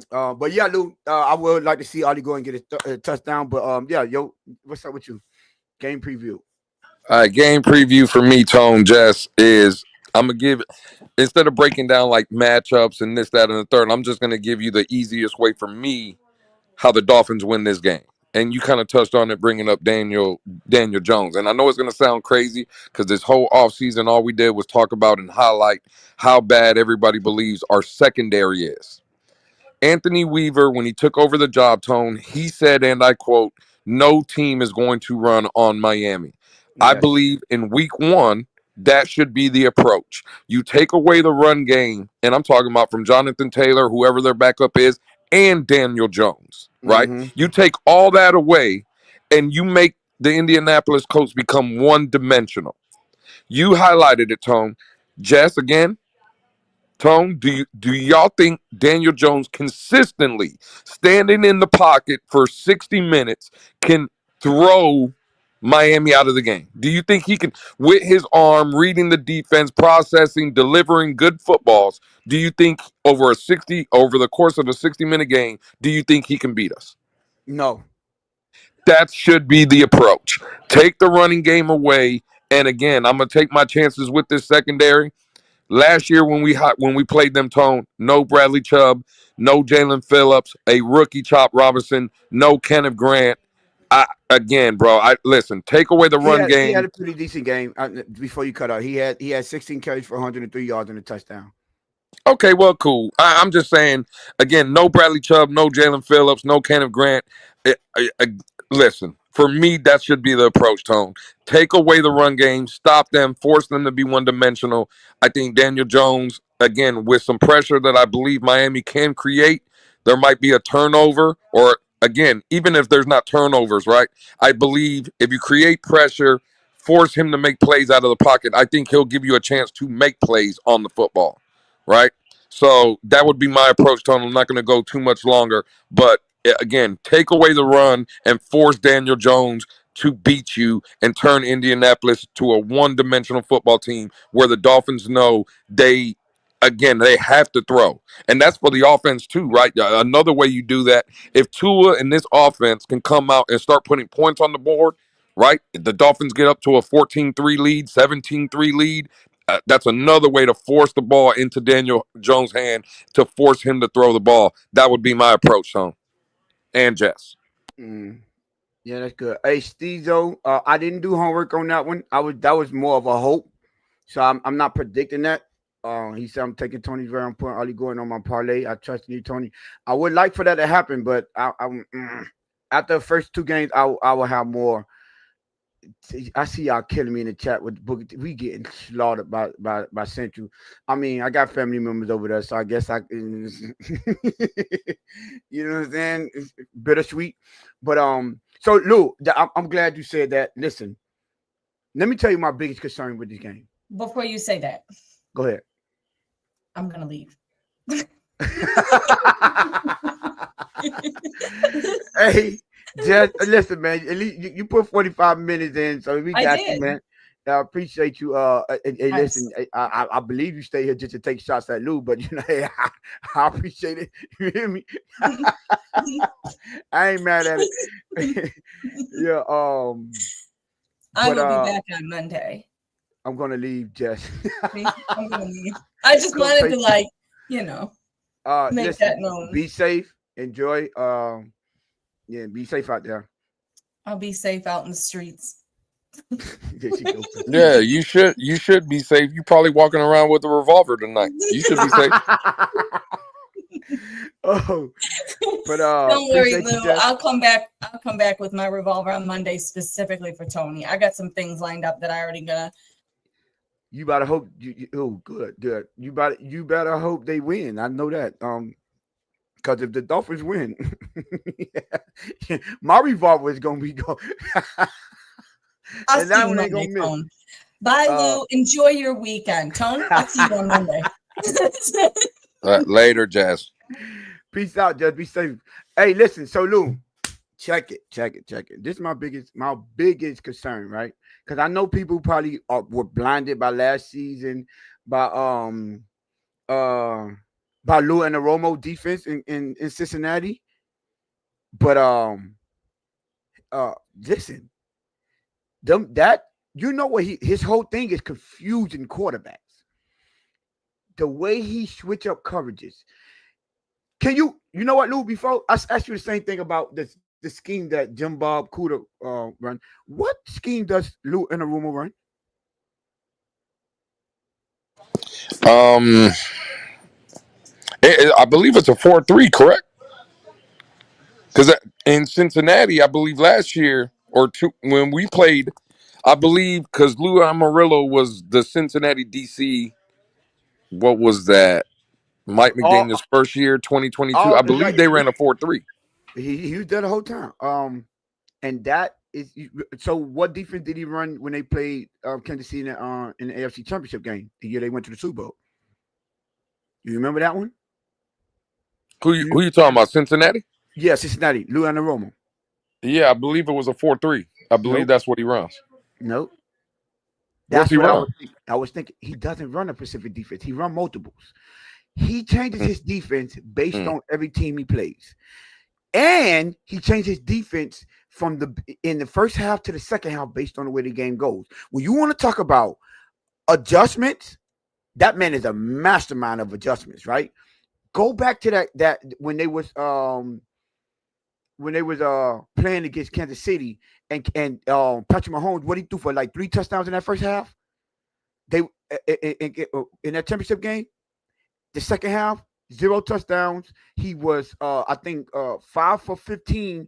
B: But yeah, Lou, I would like to see Ollie go and get a touchdown. But yeah, yo, what's up with you? Game preview.
C: All right, game preview for me, Tone, Jess, is I'm gonna give, instead of breaking down like matchups and this, that, and the third, I'm just gonna give you the easiest way for me how the Dolphins win this game. And you kind of touched on it, bringing up Daniel Jones. And I know it's going to sound crazy because this whole offseason, all we did was talk about and highlight how bad everybody believes our secondary is. Anthony Weaver, when he took over the job, Tone, he said, and I quote, "No team is going to run on Miami."
B: Yes.
C: I believe in week 1, that should be the approach. You take away the run game, and I'm talking about from Jonathan Taylor, whoever their backup is, and Daniel Jones, right?
B: Mm-hmm.
C: You take all that away, and you make the Indianapolis Colts become one-dimensional. You highlighted it, Tone. Jess, again, Tone, do y'all think Daniel Jones consistently standing in the pocket for 60 minutes can throw Miami out of the game? Do you think he can, with his arm, reading the defense, processing, delivering good footballs, do you think over the course of a 60-minute game, do you think he can beat us?
B: No.
C: That should be the approach. Take the running game away, and again, I'm going to take my chances with this secondary. Last year when we played them, Tone, no Bradley Chubb, no Jalen Phillips, a rookie Chop Robinson, no Kenneth Grant. Listen, take away the run game.
B: He had a pretty decent game before you cut out. He had 16 carries for 103 yards and a touchdown.
C: Okay, well, cool. I'm just saying, again, no Bradley Chubb, no Jalen Phillips, no Kenneth Grant. Listen, for me, that should be the approach, Tone. Take away the run game, stop them, force them to be one-dimensional. I think Daniel Jones, again, with some pressure that I believe Miami can create, there might be a turnover, or, again, even if there's not turnovers, right? I believe if you create pressure, force him to make plays out of the pocket, I think he'll give you a chance to make plays on the football, right? So that would be my approach, Tone. I'm not going to go too much longer, but again, take away the run and force Daniel Jones to beat you and turn Indianapolis to a one-dimensional football team where the Dolphins know they have to throw. And that's for the offense too, right? Another way you do that, if Tua and this offense can come out and start putting points on the board, right? The Dolphins get up to a 14-3 lead, 17-3 lead. That's another way to force the ball into Daniel Jones' hand to force him to throw the ball. That would be my approach, Sean. And Jess.
B: Yeah, that's good. Hey, Stezo, I didn't do homework on that one. That was more of a hope. So I'm not predicting that. He said I'm taking Tony's very important early going on my parlay. I trust in you, Tony. I would like for that to happen, but after the first two games, I will have more. I see y'all killing me in the chat with Booker T. We getting slaughtered by Central. I mean, I got family members over there, so I guess you know what I'm saying? It's bittersweet. But so Lou, I'm glad you said that. Listen, let me tell you my biggest concern with this game.
A: Before you say that,
B: Go ahead.
A: I'm gonna leave.
B: Hey, just listen, man. At least you put 45 minutes in, so we
A: I
B: got
A: did.
B: you, man. I appreciate you. Hey, listen, I believe you stay here just to take shots at Lou, but you know, hey, I appreciate it. You hear me? I ain't mad at it. Yeah.
A: I
B: But
A: will be back on Monday.
B: I'm gonna leave, Jess.
A: I'm gonna leave. I just wanted to, like, you know, make
B: listen,
A: that known.
B: Be safe. Enjoy. Yeah, be safe out there.
A: I'll be safe out in the streets.
B: There she goes.
C: Yeah, you should be safe. You probably walking around with a revolver tonight. You should be safe.
B: Oh, but
A: don't worry,
B: appreciate you,
A: Lou.
B: Jess.
A: I'll come back with my revolver on Monday specifically for Tony. I got some things lined up that I already gonna.
B: You better hope. Oh, good. You better hope they win. I know that. Because if the Dolphins win, yeah, my revolver is gonna be going.
A: I'll
B: And
A: see
B: that
A: you
B: one ain't
A: Monday,
B: gonna miss.
A: Tone. Bye, Lou. Enjoy your weekend, Tone. I'll see you on Monday.
C: Later, Jess.
B: Peace out, Jess. Be safe. Hey, listen. So Lou, check it. This is my biggest concern, right? Because I know people probably were blinded by last season by Lou and the Romo defense in Cincinnati. But listen, that you know what his whole thing is confusing quarterbacks. The way he switch up coverages. Can you know what, Lou? Before I asked you the same thing about the scheme that Jim Bob Cooter run. What scheme does Lou and the Romo run?
C: I believe it's a 4-3, correct? Because in Cincinnati, I believe last year or two when we played, I believe because Lou Amarillo was the Cincinnati DC. What was that? Mike
B: All,
C: McDaniel's first year, 2022.
B: all
C: I
B: like
C: believe they ran a 4-3.
B: he was there the whole time. And that is so. What defense did he run when they played Kansas City in the AFC Championship game the year they went to the Super Bowl? You remember that one?
C: Who you talking about? Cincinnati?
B: Yeah, Cincinnati, Lou and the Romo.
C: Yeah, I believe it was a 4-3. I believe
B: Nope.
C: that's what he runs.
B: Nope.
C: What's
B: That's
C: he
B: what
C: run?
B: I was thinking. He doesn't run a specific defense. He run multiples. He changes his defense based on every team he plays. And he changed his defense in the first half to the second half based on the way the game goes. When you want to talk about adjustments, that man is a mastermind of adjustments, right? Go back to that when they was playing against Kansas City and Patrick Mahomes, what he threw for like 3 touchdowns in that first half. They in that championship game, the second half, 0 touchdowns. He was I think 5 for 15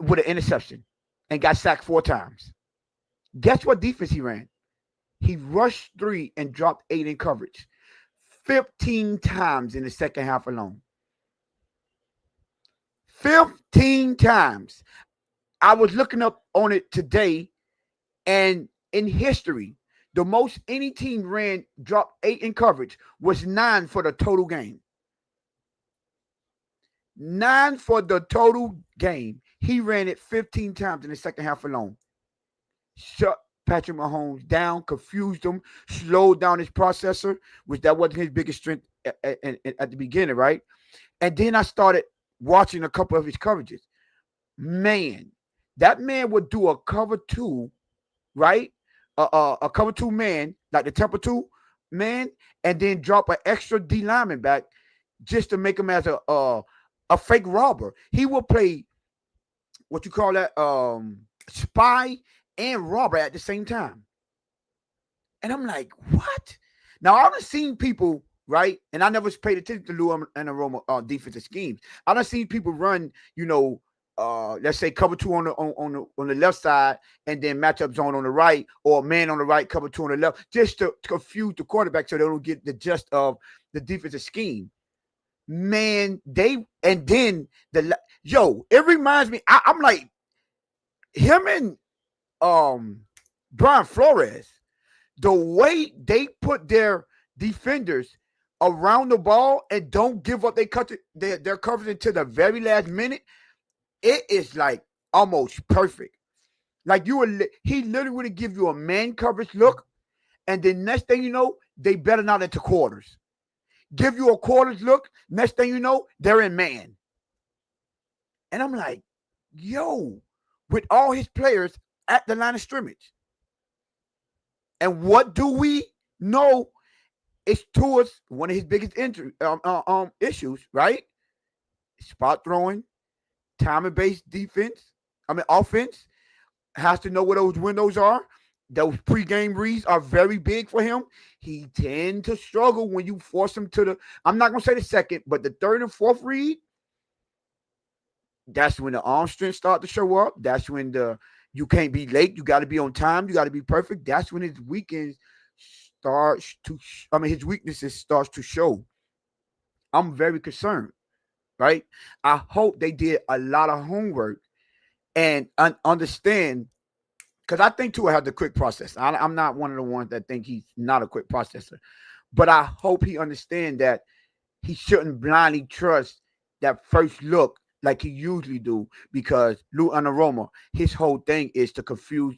B: with an interception and got sacked 4 times. Guess what defense he ran? He rushed 3 and dropped 8 in coverage 15 times in the second half alone. 15 times. I was looking up on it today, and in history, the most any team dropped 8 in coverage was 9 for the total game. 9 for the total game. He ran it 15 times in the second half alone. Shut Patrick Mahomes down, confused him, slowed down his processor, which that wasn't his biggest strength at the beginning, right? And then I started watching a couple of his coverages. Man, that man would do a cover 2, right? A cover 2 man, like the temper 2 man, and then drop an extra D lineman back just to make him as a fake robber. He will play what you call that spy and robber at the same time. And I'm like, what? Now I've seen people, right? And I never paid attention to Lou and Aroma defensive schemes. I done seen people run, let's say cover two on the left side, and then matchup zone on the right, or man on the right, cover two on the left, just to confuse the quarterback so they don't get the gist of the defensive scheme. Man, it reminds me. I'm like him and Brian Flores. The way they put their defenders around the ball and don't give up their coverage until the very last minute, it is like almost perfect. Like he literally would give you a man coverage look, and then next thing you know, they better not into quarters. Give you a quarters look, next thing you know, they're in man. And I'm like, yo, with all his players at the line of scrimmage. And what do we know? It's towards one of his biggest issues, right? Spot throwing, timing-based offense. Has to know where those windows are. Those pregame reads are very big for him. He tends to struggle when you force him to I'm not going to say the second, but the third and fourth read, that's when the arm strength start to show up. That's when you can't be late. You got to be on time. You got to be perfect. That's when his weaknesses starts to show. I'm very concerned, right? I hope they did a lot of homework and understand, because I think Tua has the quick process. I'm not one of the ones that think he's not a quick processor, but I hope he understands that he shouldn't blindly trust that first look like he usually do, because Lou Anarumo, his whole thing is to confuse,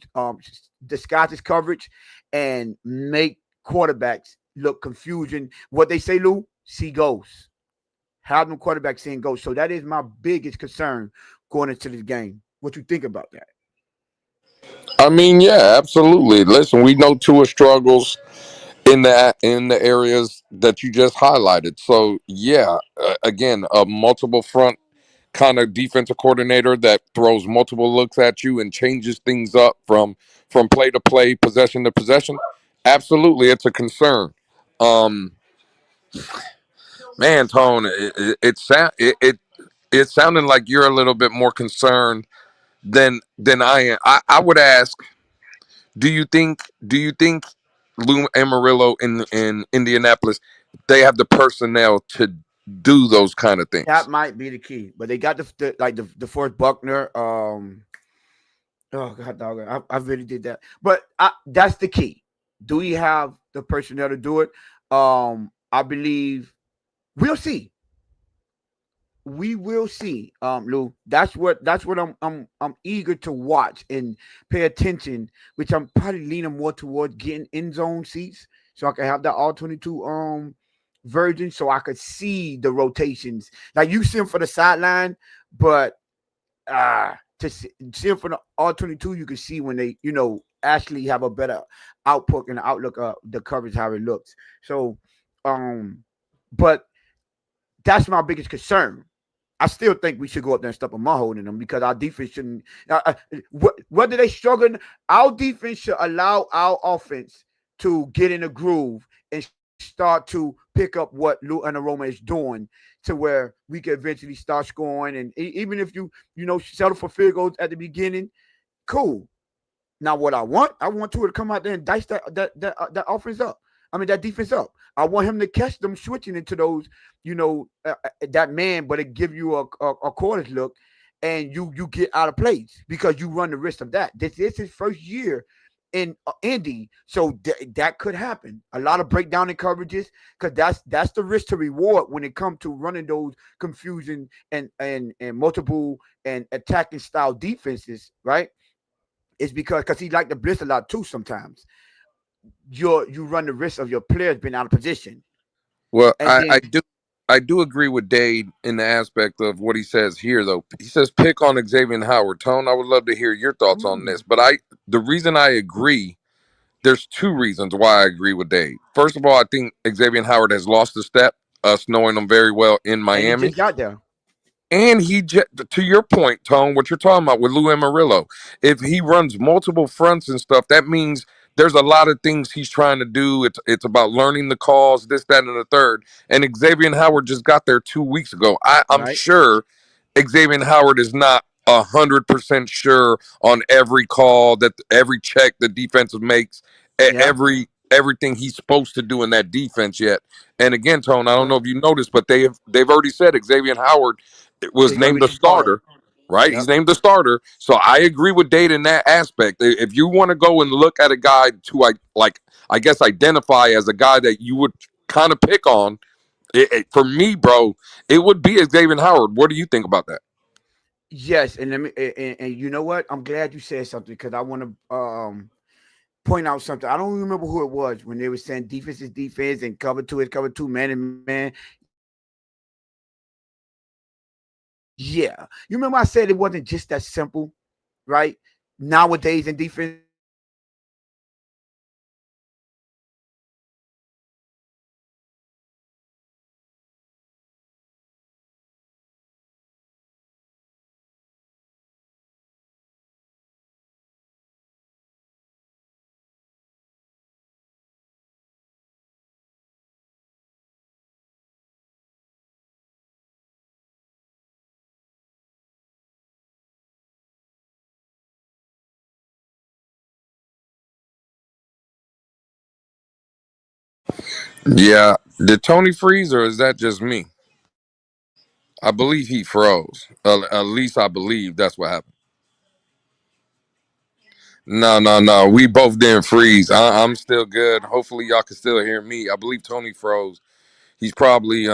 B: disguise his coverage and make quarterbacks look confusing. What they say, Lou, see ghosts. Have them quarterbacks seeing ghosts. So that is my biggest concern going into this game. What you think about that?
C: I mean, yeah, absolutely. Listen, we know Tua struggles in the areas that you just highlighted. So yeah, again, a multiple front kind of defensive coordinator that throws multiple looks at you and changes things up from play to play, possession to possession. Absolutely, it's a concern. Man, Tone, it's sounding like you're a little bit more concerned than I am. I would ask, do you think Lou Amarillo in Indianapolis, they have the personnel to do those kind of
B: That
C: things?
B: might be the key. But they got the Forrest Buckner. Oh God, dog, I really did that. But that's the key. Do we have the personnel to do it? I believe we'll see. We will see, Lou. That's what I'm eager to watch and pay attention, which I'm probably leaning more towards getting end zone seats so I can have that all 22 version, so I could see the rotations. Like you see them for the sideline, but see them for the all 22, you can see when they actually have a better output and outlook of the coverage, how it looks. So but that's my biggest concern. I still think we should go up there and stop them holding them, because our defense shouldn't. Whether they struggle, our defense should allow our offense to get in a groove and start to pick up what Lou and Aroma is doing, to where we can eventually start scoring. And even if you settle for field goals at the beginning, cool. Now, what I want Tua to come out there and dice that offense up. I mean, that defense up. I want him to catch them switching into those, that man, but it give you a quarters look, and you get out of place because you run the risk of that. This is his first year in Indy, so that could happen. A lot of breakdown in coverages, because that's the risk to reward when it comes to running those confusion and multiple and attacking style defenses, right? It's because he like to blitz a lot too sometimes. You run the risk of your players being out of position.
C: Well,
B: And then
C: I do agree with Dade in the aspect of what he says here, though. He says pick on Xavier Howard. Tone, I would love to hear your thoughts on this. But the reason I agree, there's two reasons why I agree with Dade. First of all, I think Xavier Howard has lost a step, us knowing him very well in
B: and he
C: Miami.
B: just got there.
C: And to your point, Tone, what you're talking about with Lou Amarillo, if he runs multiple fronts and stuff, that means there's a lot of things he's trying to do. It's about learning the calls, this, that, and the third. And Xavier Howard just got there 2 weeks ago. I'm
B: Right?
C: sure Xavier Howard is not 100% sure on every call, that every check the defensive makes,
B: Yeah.
C: everything he's supposed to do in that defense yet. And again, Tone, I don't know
B: Right.
C: if you noticed, but they've already said Xavier Howard was
B: They're gonna
C: named
B: be
C: the
B: starter.
C: starter, right? He's
B: Yep.
C: named the starter. So I agree with Dade in that aspect. If you want to go and look at a guy to I guess identify as a guy that you would kind of pick on, for me, bro, it would be Xavier Howard. What do you think about that?
B: Yes, and let me and you know what? I'm glad you said something because I want to point out something. I don't remember who it was when they were saying defense is defense and cover two is cover two, man and man. Yeah, you remember I said it wasn't just that simple, right? Nowadays in defense,
C: Yeah. Did Tony freeze or is that just me? I believe he froze. At least I believe that's what happened. No, no, no. We both didn't freeze. I'm still good. Hopefully y'all can still hear me. I believe Tony froze. He's probably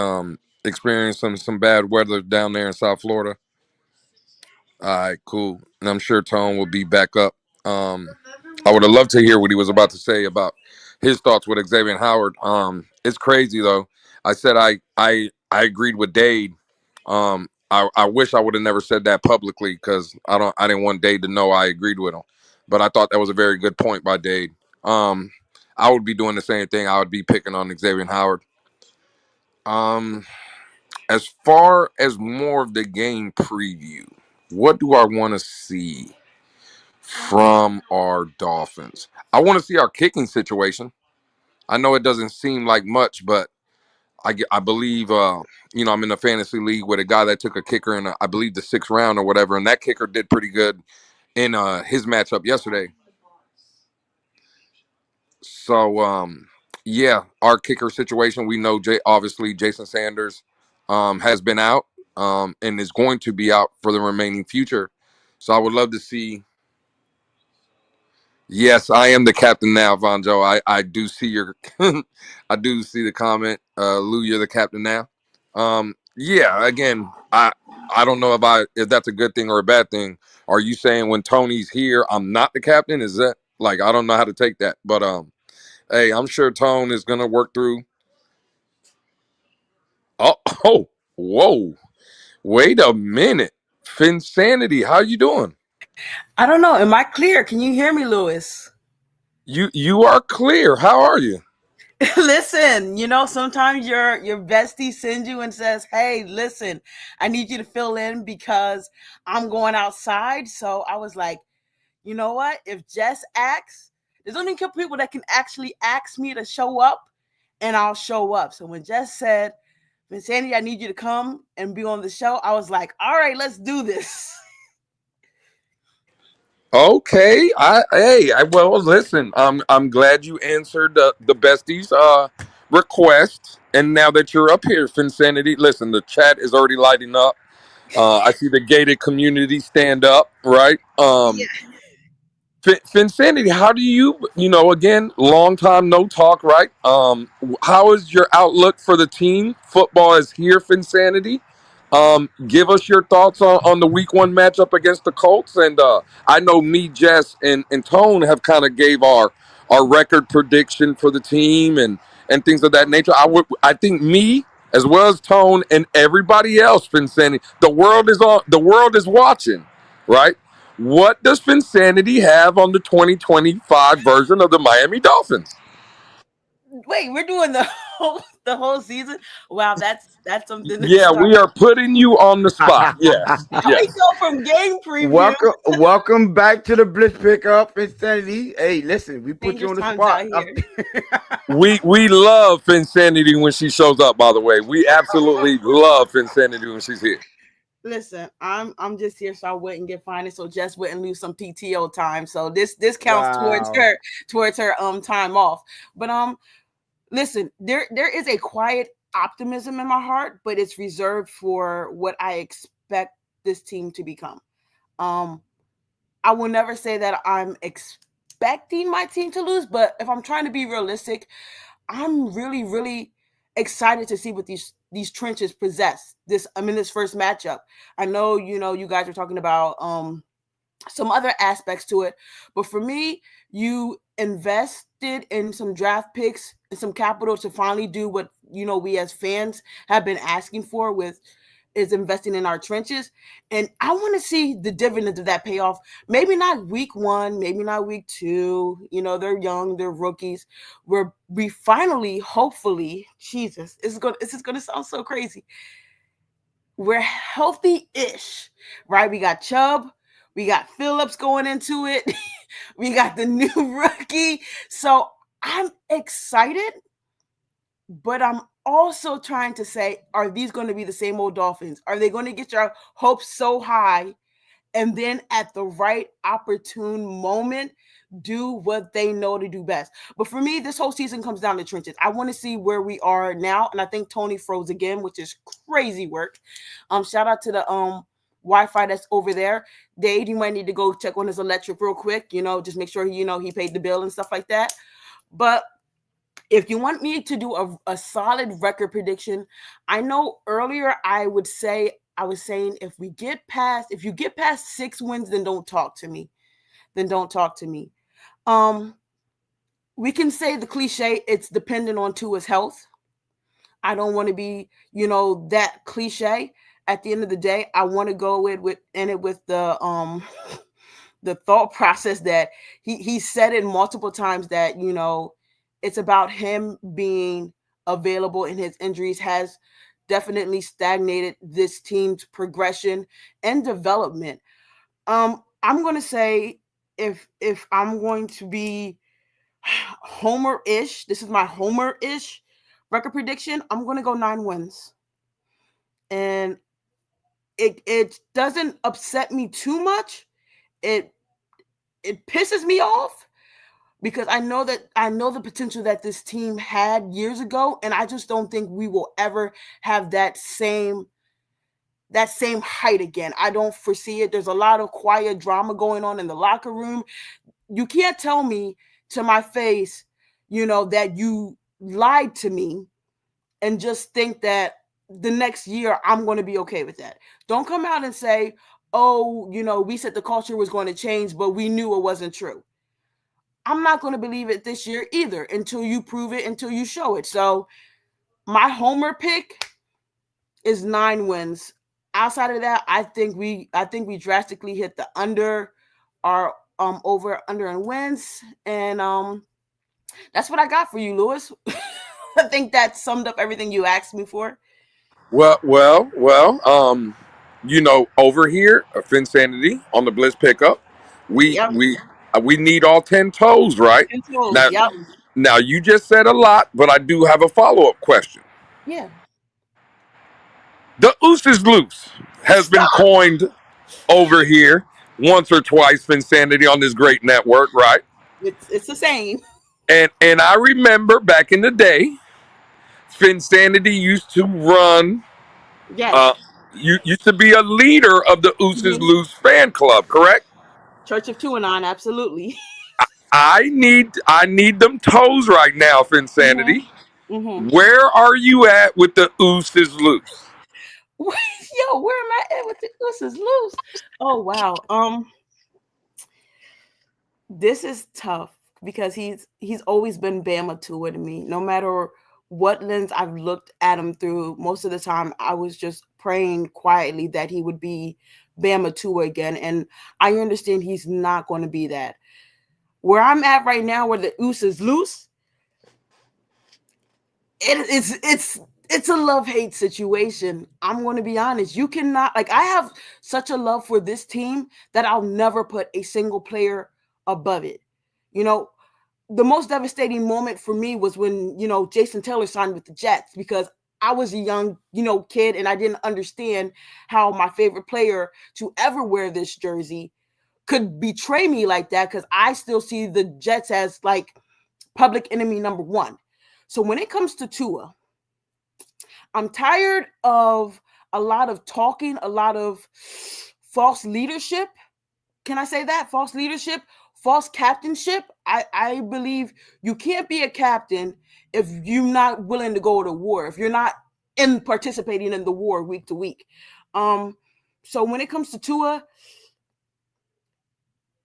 C: experienced some bad weather down there in South Florida. All right, cool. And I'm sure Tone will be back up. I would have loved to hear what he was about to say about his thoughts with Xavier Howard. It's crazy though. I said I agreed with Dade. I wish I would have never said that publicly because I didn't want Dade to know I agreed with him. But I thought that was a very good point by Dade. Um, I would be doing the same thing. I would be picking on Xavier Howard. Um, as far as more of the game preview, what do I want to see from our Dolphins? I want to see our kicking situation. I know it doesn't seem like much, but I believe I'm in a fantasy league with a guy that took a kicker in I believe the 6th round or whatever, and that kicker did pretty good in his matchup yesterday. So yeah, our kicker situation, we know obviously Jason Sanders has been out and is going to be out for the remaining future. So I would love to see. Yes, I am the captain now, Vonjo. I do see your I do see the comment. Lou, you're the captain now. Yeah, again, I don't know if that's a good thing or a bad thing. Are you saying when Tony's here, I'm not the captain? Is that like I don't know how to take that. But hey, I'm sure Tone is gonna work through. Oh, oh, whoa. Wait a minute. Finsanity, how you doing?
E: I don't know. Am I clear? Can you hear me, Lewis?
C: You are clear. How are you?
E: Listen, sometimes your bestie sends you and says, "Hey, listen, I need you to fill in because I'm going outside." So I was like, you know what? If Jess asks, there's only a couple people that can actually ask me to show up, and I'll show up. So when Jess said, "Sandy, I need you to come and be on the show," I was like, "All right, let's do this."
C: Okay. Well listen, I'm glad you answered the besties request. And now that you're up here, Finsanity, listen, the chat is already lighting up. I see the gated community stand up, right? Finsanity, how do again, long time no talk, right? How is your outlook for the team? Football is here, Finsanity. Give us your thoughts on the week 1 matchup against the Colts. And I know me, Jess, and Tone have kind of gave our record prediction for the team and things of that nature. I think me as well as Tone and everybody else, Finsanity, the world is watching, right? What does Finsanity have on the 2025 version of the Miami Dolphins?
E: Wait, we're doing the whole the whole season. Wow, that's something to
C: Yeah,
E: start.
C: we are putting you on the spot. Yes,
E: How we
C: yes.
E: go from game preview,
B: welcome back to the Blitz Pickup Insanity. Hey, listen, we put you
E: dangerous
B: on the
E: times
B: spot.
E: out here.
C: We love Finsanity when she shows up. By the way, we absolutely love Finsanity when she's here.
E: Listen, I'm just here so I wouldn't get fined, so Jess wouldn't lose some PTO time. So this counts
B: Wow.
E: towards her time off. But listen, there is a quiet optimism in my heart, but it's reserved for what I expect this team to become. I will never say that I'm expecting my team to lose, but if I'm trying to be realistic, I'm really, really excited to see what these trenches possess. This first matchup. I know, you guys are talking about some other aspects to it, but for me, you invested in some draft picks and some capital to finally do what we as fans have been asking for with is investing in our trenches. And I want to see the dividends of that pay off. Maybe not week 1, maybe not week 2. They're young, they're rookies. We finally, hopefully, Jesus, this is gonna sound so crazy. We're healthy-ish, right? We got Chubb, we got Phillips going into it, we got the new rookie. So I'm excited, but I'm also trying to say, are these going to be the same old Dolphins? Are they going to get your hopes so high and then at the right opportune moment do what they know to do best? But for me, this whole season comes down to trenches. I want to see where we are now, and I think Tony froze again, which is crazy work. Shout out to the Wi-Fi that's over there. Dave, you might need to go check on his electric real quick. Just make sure he paid the bill and stuff like that. But if you want me to do a solid record prediction, I know earlier I was saying if you get past 6 wins, then don't talk to me. We can say the cliche, it's dependent on Tua's health. I don't want to be, that cliche. At the end of the day, I want to go with the the thought process that he said it multiple times that it's about him being available, and his injuries has definitely stagnated this team's progression and development. I'm going to say, if I'm going to be Homer-ish, this is my Homer-ish record prediction, I'm going to go 9 wins. And it doesn't upset me too much. It pisses me off because I know the potential that this team had years ago, and I just don't think we will ever have that same height again. I don't foresee it. There's a lot of quiet drama going on in the locker room. You can't tell me to my face, that you lied to me and just think that the next year I'm going to be okay with that. Don't come out and say, oh, we said the culture was going to change, but we knew it wasn't true. I'm not going to believe it this year either until you prove it, until you show it. So my homer pick is 9 wins. Outside of that, I think we drastically hit the under our over under and wins, and that's what I got for you, Lewis. I think that summed up everything you asked me for.
C: Well. Over here, Finsanity on the Blitz pickup, we
E: Yep.
C: we we need all 10 toes, right?
E: And toes.
C: Now,
E: Yep.
C: now you just said a lot, but I do have a follow-up question.
E: Yeah.
C: The oos is loose has been
E: Stop.
C: coined over here once or twice, Finsanity on this great network, right?
E: It's the same.
C: And I remember back in the day, Finsanity used to run.
E: Yes.
C: Uh, you used to be a leader of the Ooses
E: Mm-hmm.
C: Loose fan club, correct?
E: Church of Tuanon, absolutely.
C: I need them toes right now,
E: Mm-hmm.
C: Finsanity.
E: Mm-hmm.
C: Where are you at with the Ooses Loose?
E: Yo, where am I at with the This is loose? Oh wow. This is tough because he's always been Bama Tua to me. No matter what lens I've looked at him through, most of the time I was just praying quietly that he would be Bama Tua again. And I understand he's not going to be that. Where I'm at right now, where the oos is loose, It's a love-hate situation. I'm going to be honest. You cannot, like, I have such a love for this team that I'll never put a single player above it. You know, the most devastating moment for me was when, Jason Taylor signed with the Jets, because I was a young, kid, and I didn't understand how my favorite player to ever wear this jersey could betray me like that, because I still see the Jets as like public enemy number one. So when it comes to Tua, I'm tired of a lot of talking, a lot of false leadership. Can I say that? False leadership, false captainship. I believe you can't be a captain if you're not willing to go to war, if you're not in participating in the war week to week. So when it comes to Tua,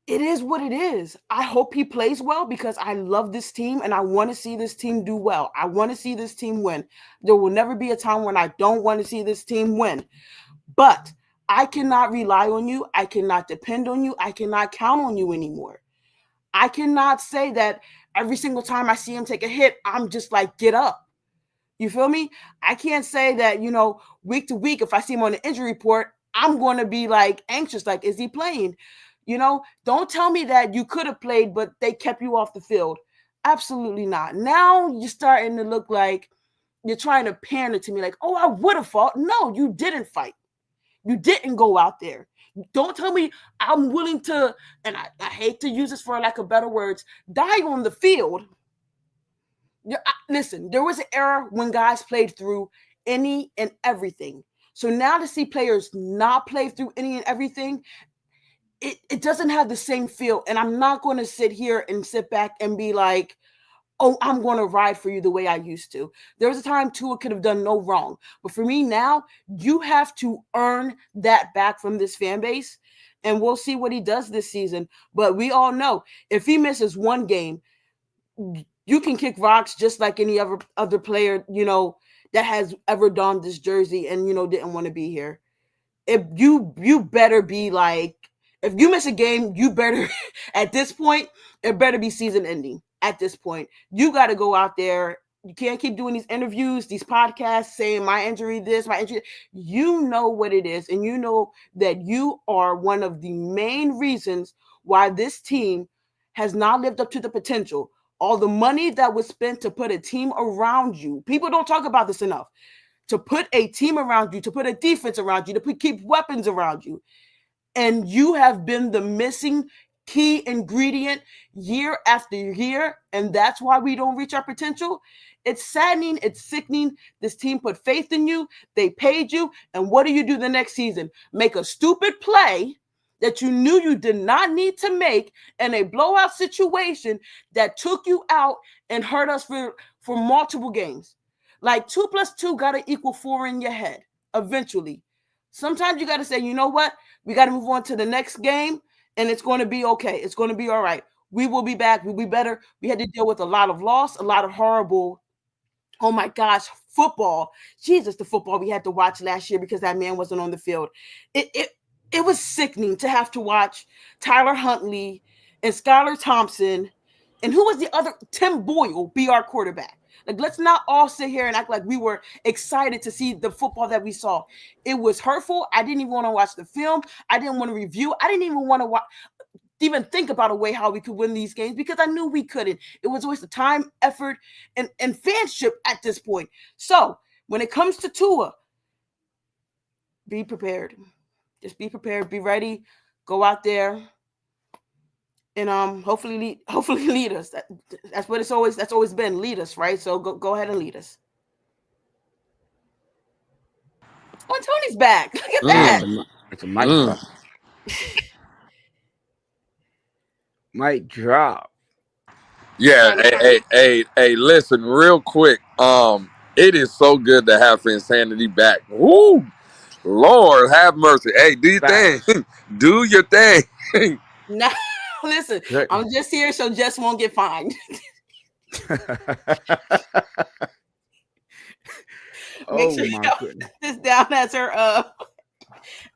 E: it is what it is. I hope he plays well, because I love this team and I want to see this team do well. I want to see this team win. There will never be a time when I don't want to see this team win. But I cannot rely on you. I cannot depend on you. I cannot count on you anymore. I cannot say that every single time I see him take a hit, I'm just like, get up. You feel me? I can't say that, week to week, if I see him on the injury report, I'm going to be like anxious, like, is he playing? Don't tell me that you could have played, but they kept you off the field. Absolutely not. Now you're starting to look like you're trying to pander to me like, oh, I would have fought. No, you didn't fight. You didn't go out there. Don't tell me I'm willing to, and I hate to use this for lack of better words, die on the field. Listen, there was an era when guys played through any and everything. So now to see players not play through any and everything, it doesn't have the same feel. And I'm not going to sit here and sit back and be like, oh, I'm going to ride for you the way I used to. There was a time Tua could have done no wrong. But for me now, you have to earn that back from this fan base. And we'll see what he does this season. But we all know if he misses one game, you can kick rocks just like any other player, that has ever donned this jersey and, didn't want to be here. If you better be like, if you miss a game, you better, at this point, it better be season ending. At this point, you got to go out there. You can't keep doing these interviews, these podcasts, saying my injury, this, my injury. You know what it is. And you know that you are one of the main reasons why this team has not lived up to the potential. All the money that was spent to put a team around you. People don't talk about this enough. To put a team around you, to put a defense around you, to keep weapons around you. And you have been the missing key ingredient year after year. And that's why we don't reach our potential. It's saddening. It's sickening. This team put faith in you. They paid you. And what do you do the next season? Make a stupid play that you knew you did not need to make in a blowout situation that took you out and hurt us for multiple games. Like 2 + 2 got to equal 4 in your head eventually. Sometimes you got to say, you know what? We got to move on to the next game, and it's going to be okay. It's going to be all right. We will be back. We'll be better. We had to deal with a lot of loss, a lot of horrible, oh my gosh, football. Jesus, the football we had to watch last year because that man wasn't on the field. It was sickening to have to watch Tyler Huntley and Skylar Thompson, and who was the other? Tim Boyle be our quarterback. Like, let's not all sit here and act like we were excited to see the football that we saw. It was hurtful. I didn't even want to watch the film. I didn't want to review. I didn't even want to even think about a way how we could win these games because I knew we couldn't. It was a waste of time, effort, and fanship at this point. So when it comes to Tua, be prepared. Just be prepared. Be ready. Go out there. And hopefully lead us. That's what that's always been. Lead us, right? So go ahead and lead us. Oh, Tony's back. Look at that.
B: It's a mic drop. Mic drop.
C: Yeah, hey, listen, real quick. It is so good to have Insanity back. Woo! Lord have mercy. Hey, do your thing. Do your thing.
E: Now, listen, I'm just here so Jess won't get fined. Make sure my goodness. This down as her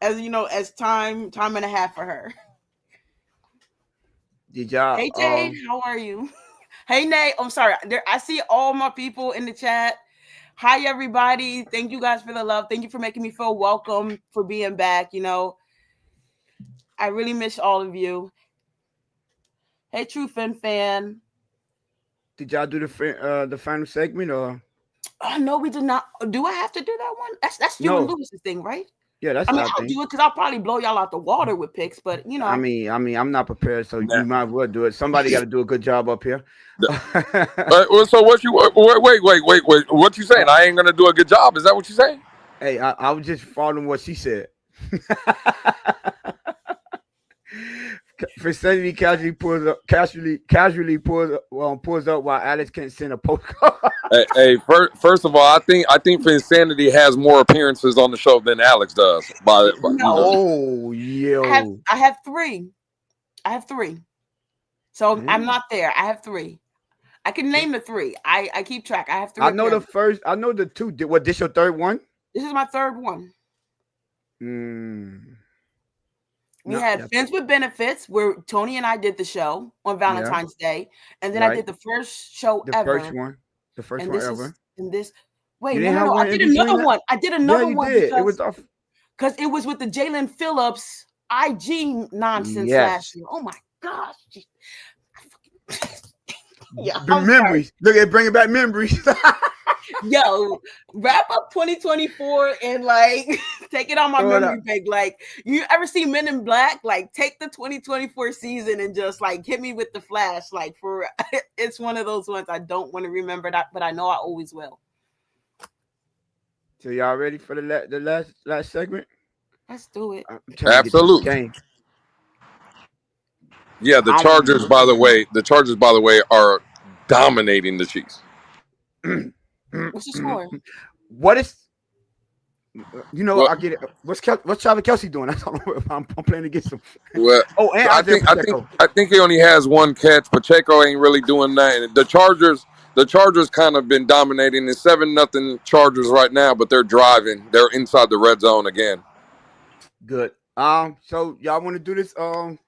E: as time and a half for her.
B: Did y'all?
E: Hey Jade, how are you? Hey Nate, I'm sorry. I see all my people in the chat. Hi, everybody. Thank you guys for the love. Thank you for making me feel welcome, for being back. I really miss all of you. Hey, True fan.
B: Did y'all do the final segment or?
E: Oh, no, we did not. Do I have to do that one? That's you and
B: No.
E: Lewis's thing, right?
B: Yeah, that's
E: I mean,
B: our
E: I'll
B: thing.
E: do it because I'll probably blow y'all out the water with picks, but
B: I mean, I'm not prepared, so
C: Nah.
B: you might as well do it. Somebody got to do a good job up here.
C: So what you wait? What you saying? I ain't gonna do a good job. Is that what you saying?
B: Hey, I was just following what she said. Vicinity casually pulls up while Alex can't send a postcard.
C: Hey, first of all, I think Insanity has more appearances on the show than Alex does.
E: No.
B: Oh, yo.
E: I have three. So I'm not there. I have three. I can name the three. I keep track. I have three.
B: I know the first. I know the two. What? This your third one?
E: This is my third one. We had Friends with Benefits, where Tony and I did the show on Valentine's Day, and then I did the first show ever.
B: The first one ever.
E: Wait, no. I did another one.
B: Did. It was off
E: because it was with the Jalen Phillips IG nonsense last year. Oh my gosh.
B: Yeah, memories. Look at bringing back memories.
E: Yo, wrap up 2024 and take it on my memory bank. You ever see Men in Black? Take the 2024 season and just hit me with the flash. It's one of those ones I don't want to remember that, but I know I always will.
B: So y'all ready for the last segment?
E: Let's do it.
C: Absolutely. Yeah, the Chargers, by the way, are dominating the Chiefs.
E: What's the score?
B: What is? I get it. What's Travis Kelce doing? I'm playing against him.
C: Well,
B: and
C: I think he only has one catch. Pacheco ain't really doing that. The Chargers kind of been dominating. It's 7-0 Chargers right now, but they're driving. They're inside the red zone again.
B: Good. So y'all want to do this?
E: Can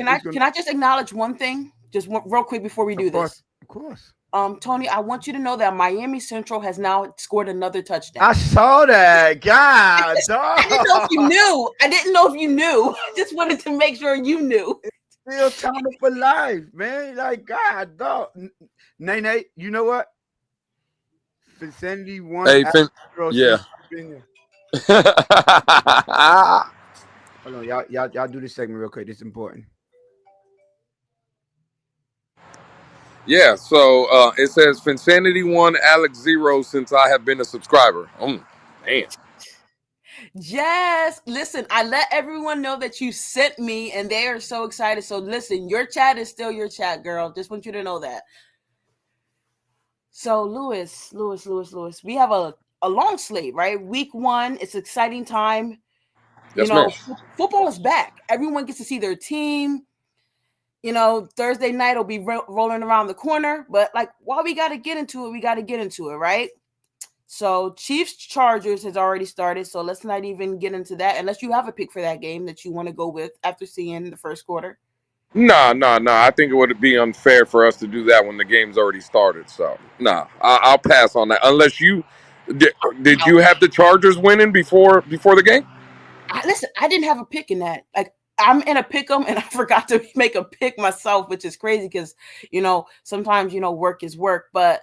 E: I just acknowledge one thing, just real quick before we do this?
B: Of course.
E: Tony, I want you to know that Miami Central has now scored another touchdown.
B: I saw that. God,
E: I didn't know if you knew. I just wanted to make sure you knew.
B: It's still time for life, man. God, dog. Nay, you know what? Vicinity one.
C: Hey, yeah.
B: Hold on, y'all do this segment real quick. It's important.
C: Yeah, so it says Finsanity 1, Alex 0 since I have been a subscriber. Man.
E: Jess, listen, I let everyone know that you sent me and they are so excited. So listen, your chat is still your chat, girl. Just want you to know that. So Lewis, we have a long slate, right? Week 1, it's exciting time.
C: Yes,
E: football is back. Everyone gets to see their team. Thursday night will be rolling around the corner, but while we got to get into it, right? So Chiefs Chargers has already started, so let's not even get into that unless you have a pick for that game that you want to go with after seeing the first quarter.
C: No. I think it would be unfair for us to do that when the game's already started. So I'll pass on that. Unless you did you have the Chargers winning before the game?
E: Listen, I didn't have a pick in that. I'm in a pick 'em and I forgot to make a pick myself, which is crazy because, sometimes, work is work, but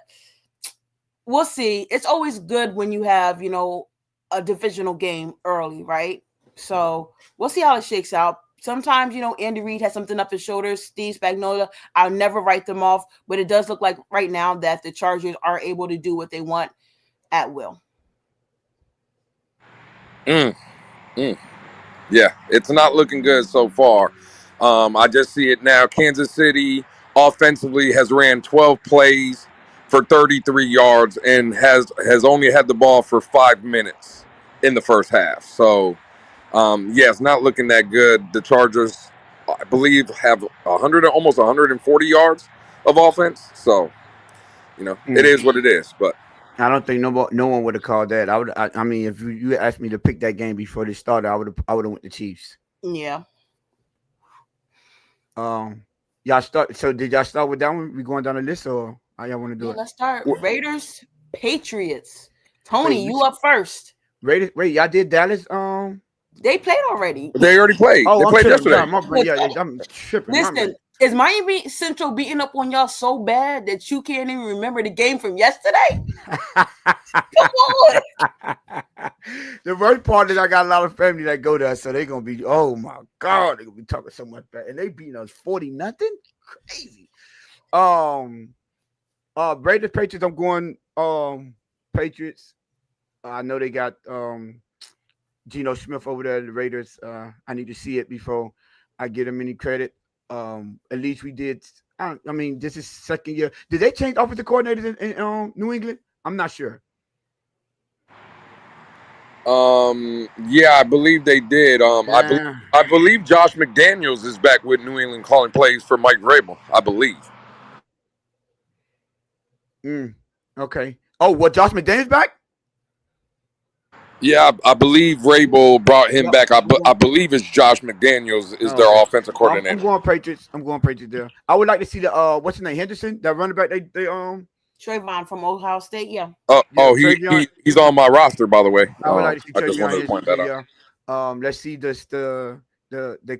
E: we'll see. It's always good when you have, a divisional game early, right? So we'll see how it shakes out. Sometimes, Andy Reid has something up his shoulders. Steve Spagnuolo, I'll never write them off, but it does look like right now that the Chargers are able to do what they want at will.
C: Yeah, it's not looking good so far. I just see it now. Kansas City offensively has ran 12 plays for 33 yards and has only had the ball for 5 minutes in the first half. So, it's not looking that good. The Chargers, I believe, have almost 140 yards of offense. So, it is what it is. But
B: I don't think no one would have called that. I mean, if you asked me to pick that game before this started, I would have went the Chiefs.
E: Yeah.
B: Y'all start. So did y'all start with that one? We going down the list, or how y'all want to do it?
E: Let's start. Raiders, Patriots. Tony, you up first.
B: Raiders. Wait, y'all did Dallas?
E: They played already.
C: They already played.
B: Oh,
C: They
B: I'm
C: played
B: tripping.
C: yesterday.
B: Yeah, I'm tripping.
E: Listen, is Miami Central beating up on y'all so bad that you can't even remember the game from yesterday? Come on.
B: The worst part is I got a lot of family that go there, so they're gonna be, oh my god, they're gonna be talking so much bad. And they beating us 40-0. Crazy. Raiders Patriots, I'm going Patriots. I know they got Geno Smith over there, the Raiders. I need to see it before I give them any credit. At least we did. I mean, this is second year. Did they change offensive coordinators in New England? I'm not sure.
C: Yeah, I believe they did. I believe Josh McDaniels is back with New England calling plays for Mike Vrabel. I believe.
B: Okay. Oh, what? Josh McDaniels back?
C: Yeah, I believe Vrabel brought him back. I believe it's Josh McDaniels is their offensive coordinator.
B: I'm going Patriots. there. I would like to see the what's his name, Henderson, that running back. They
E: Trayvon from Ohio State. Yeah.
C: He's on my roster, by the way.
B: I would like to see
C: I just wanted to point that
B: out. Let's see the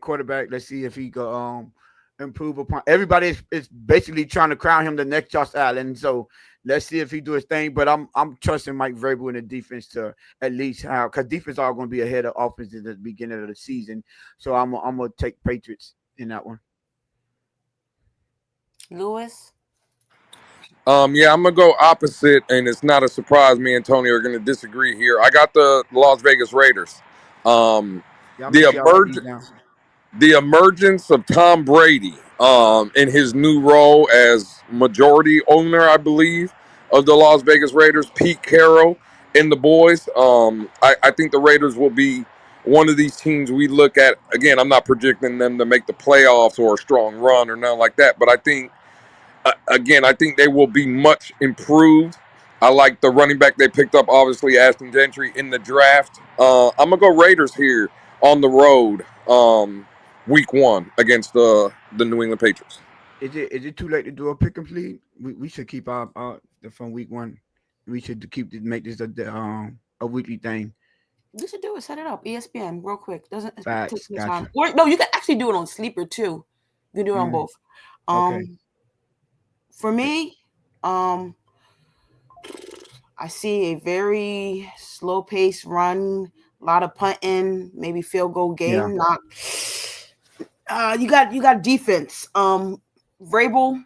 B: quarterback. Let's see if he can improve upon. Everybody is basically trying to crown him the next Josh Allen. So let's see if he do his thing. But I'm trusting Mike Vrabel in the defense to at least have, because defense are going to be ahead of offense at the beginning of the season. So I'm gonna take Patriots in that one.
E: Lewis.
C: Yeah, I'm gonna go opposite, and it's not a surprise. Me and Tony are gonna disagree here. I got the Las Vegas Raiders. The emergence of Tom Brady in his new role as majority owner, I believe, of the Las Vegas Raiders, Pete Carroll and the boys. I think the Raiders will be one of these teams we look at. Again, I'm not projecting them to make the playoffs or a strong run or nothing like that, but I think I think they will be much improved. I like the running back they picked up, obviously, Ashton Gentry in the draft. I'm going to go Raiders here on the road week 1 against the New England Patriots.
B: Is it too late to do a pick and play? We should keep our from week 1. We should make this a weekly thing.
E: You should do it. Set it up. ESPN real quick. Doesn't take
B: Facts,
E: time. Or, no, you can actually do it on Sleeper too. You can do it on both.
B: Okay.
E: For me, I see a very slow paced run, a lot of punting, maybe field goal game. You got defense. Vrabel,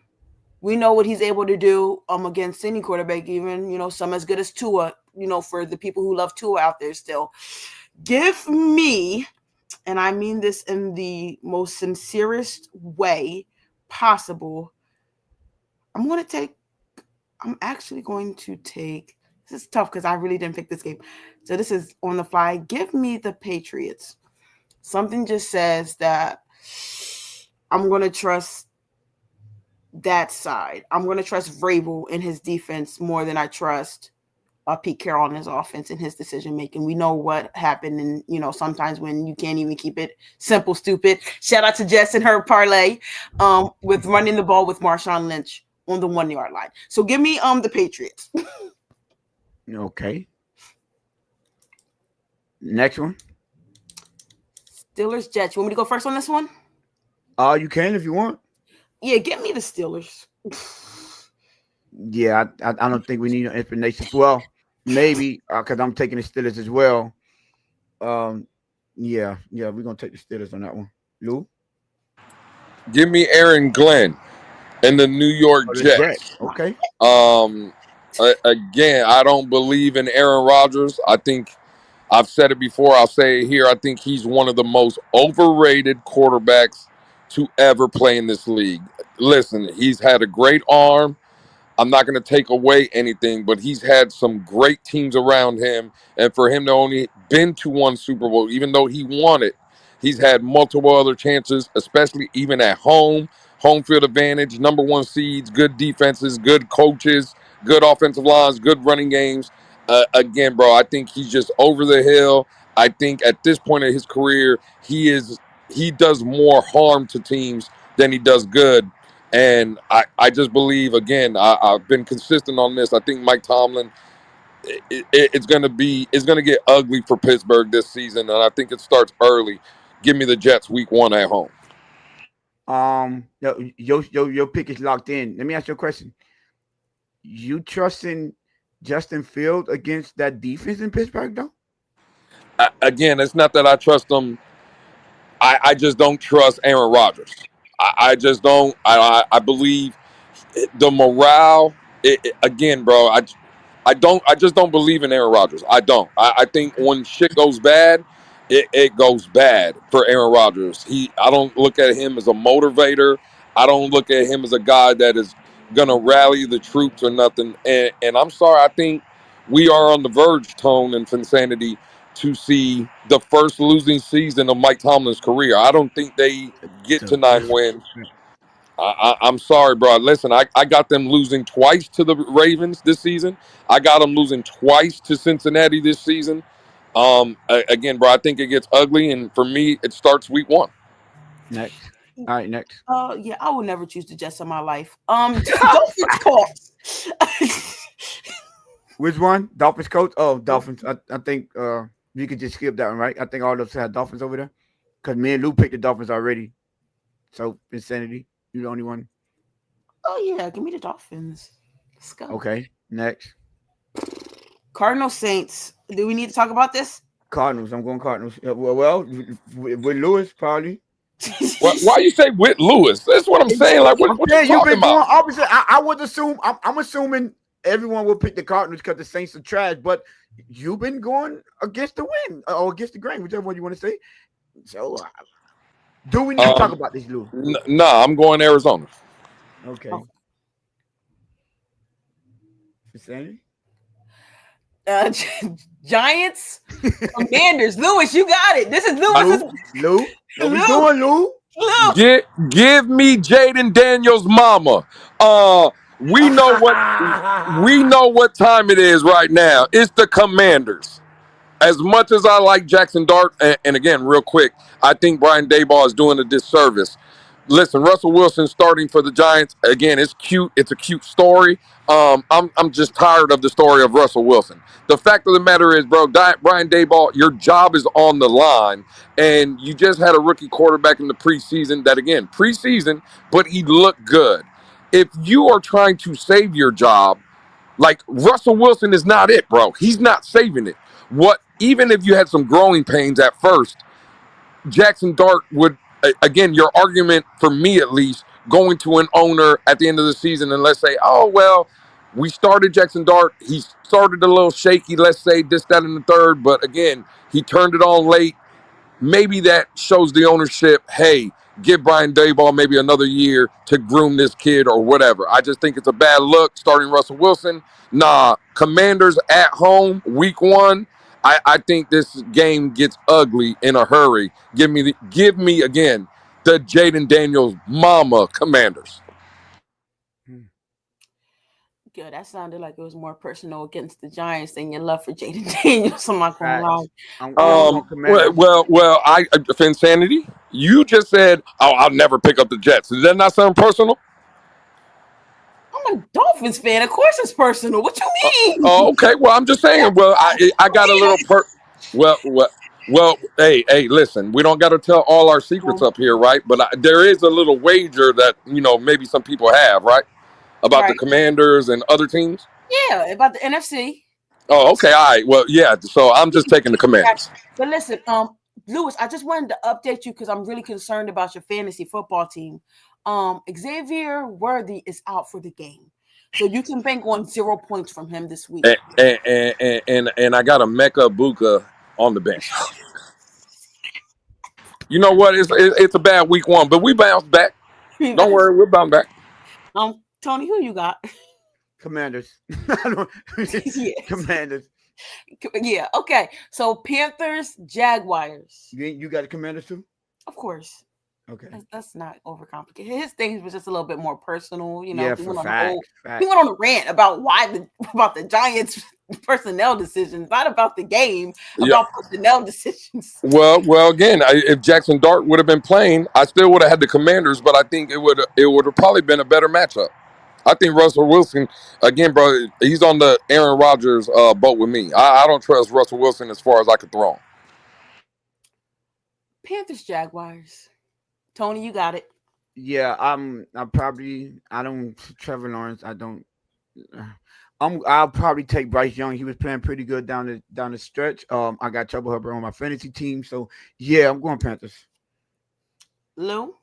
E: we know what he's able to do against any quarterback, even some as good as Tua. For the people who love Tua out there still, give me, and I mean this in the most sincerest way possible. I'm actually going to take, this is tough because I really didn't pick this game. So this is on the fly. Give me the Patriots. Something just says that I'm going to trust that side. I'm going to trust Vrabel in his defense more than I trust Pete Carroll in his offense and his decision making. We know what happened, and sometimes when you can't even keep it simple, stupid. Shout out to Jess and her parlay with running the ball with Marshawn Lynch on the 1 yard line. So give me the Patriots.
B: Okay. Next one.
E: Steelers, Jets. You want me to go first on this one?
B: You can if you want.
E: Yeah, give me the Steelers.
B: Yeah, I don't think we need an explanation. Well, maybe because I'm taking the Steelers as well. Yeah, we're gonna take the Steelers on that one. Lou?
C: Give me Aaron Glenn and the New York Jets.
B: Okay.
C: Again, I don't believe in Aaron Rodgers. I think I've said it before. I'll say it here. I think he's one of the most overrated quarterbacks to ever play in this league. Listen, he's had a great arm. I'm not going to take away anything, but he's had some great teams around him. And for him to only been to one Super Bowl, even though he won it, he's had multiple other chances, especially even at home field advantage, number 1 seeds, good defenses, good coaches, good offensive lines, good running games. Again, bro, I think he's just over the hill. I think at this point in his career, he does more harm to teams than he does good. And I just believe, again, I've been consistent on this. I think Mike Tomlin it's gonna get ugly for Pittsburgh this season, and I think it starts early. Give me the Jets week 1 at home.
B: Your pick is locked in. Let me ask you a question. You trusting Justin Fields against that defense in Pittsburgh, though?
C: Again, it's not that I trust them. I just don't trust Aaron Rodgers. I just don't. I believe the morale. Again, bro. I don't. I just don't believe in Aaron Rodgers. I don't. I think when shit goes bad, it goes bad for Aaron Rodgers. I don't look at him as a motivator. I don't look at him as a guy that is gonna rally the troops or nothing. And I'm sorry. I think we are on the verge, Tone and Finsanity, to see the first losing season of Mike Tomlin's career. I don't think they get to 9 wins. I'm sorry, bro. Listen, I got them losing twice to the Ravens this season. I got them losing twice to Cincinnati this season. Again, bro, I think it gets ugly, and for me, it starts week 1.
B: Next. All right, next.
E: Yeah, I would never choose the Jets in my life. Dolphins Colts.
B: Which one? Dolphins coach? Oh, Dolphins. I think we could just skip that one, right? I think all of us had Dolphins over there. Because me and Lou picked the Dolphins already. So, Insanity, you're the only one.
E: Oh, yeah. Give me the Dolphins. Let's go.
B: Okay, next.
E: Cardinals Saints. Do we need to talk about this?
B: Cardinals. I'm going Cardinals. Well, with Lewis, probably.
C: Why you say with Lewis? That's what I'm saying. Like, what you
B: you've
C: talking
B: been
C: about?
B: going opposite. I would assume. I'm assuming everyone will pick the Cardinals because the Saints are trash. But you've been going against the wind or against the grain, whichever one you want to say. So, do we need to talk about this, Lou?
C: Nah, I'm going Arizona.
B: Okay. Sandy?
E: Giants, Commanders. Lewis, you got it. This is Lewis.
B: Lou? What we doing, Lou?
C: Give me Jaden Daniels' mama. We know what time it is right now. It's the Commanders. As much as I like Jackson Dart, and again, real quick, I think Brian Daboll is doing a disservice. Listen, Russell Wilson starting for the Giants. Again, it's cute. It's a cute story. I'm just tired of the story of Russell Wilson. The fact of the matter is, bro, Brian Daboll, your job is on the line, and you just had a rookie quarterback in the preseason that, again, preseason, but he looked good. If you are trying to save your job, like Russell Wilson is not it, bro. He's not saving it. Even if you had some growing pains at first, Jackson Dart would, again, your argument for me at least, going to an owner at the end of the season and let's say, oh, well, we started Jackson Dart. He started a little shaky, let's say this, that, and the third. But again, he turned it on late. Maybe that shows the ownership, hey, give Brian Daboll maybe another year to groom this kid or whatever. I just think it's a bad look starting Russell Wilson. Nah, Commanders at home, week 1. I think this game gets ugly in a hurry. Give me again the Jaden Daniels mama Commanders.
E: Good. That sounded like it was more personal against the Giants than your love for Jaden Daniels. I'm not gonna lie.
C: Well, for Insanity, you just said, "Oh, I'll never pick up the Jets." Does that not sound personal?
E: I'm a Dolphins fan. Of course, it's personal. What you mean?
C: Okay. Well, I'm just saying. Well, I got a little Well, hey, listen. We don't got to tell all our secrets up here, right? But there is a little wager that maybe some people have, right, about the Commanders and other teams.
E: Yeah, about the NFC.
C: Oh, okay. All right. Well, yeah. So I'm just taking the Commanders.
E: But listen, Lewis, I just wanted to update you because I'm really concerned about your fantasy football team. Xavier Worthy is out for the game, so you can bank on 0 points from him this week.
C: And I got a Mecca Buka on the bench. You know what? It's a bad week 1, but we bounced back. Don't worry, we'll bounce back.
E: Tony, who you got?
B: Commanders.
E: Yes.
B: Commanders.
E: Yeah. Okay. So Panthers, Jaguars.
B: You got the Commanders too?
E: Of course.
B: Okay.
E: That's not overcomplicated. His things was just a little bit more personal.
B: Yeah,
E: he
B: went
E: on a rant about about the Giants personnel decisions, not about the game, about personnel decisions.
C: Well, again, if Jackson Dart would have been playing, I still would have had the Commanders, but I think it would have probably been a better matchup. I think Russell Wilson, again, bro, he's on the Aaron Rodgers boat with me. I don't trust Russell Wilson as far as I can throw him.
E: Panthers, Jaguars. Tony, you got it.
B: Yeah, I don't Trevor Lawrence. I don't. I'll probably take Bryce Young. He was playing pretty good down the stretch. I got Trouble Hubbard on my fantasy team, so yeah, I'm going Panthers.
E: Lou?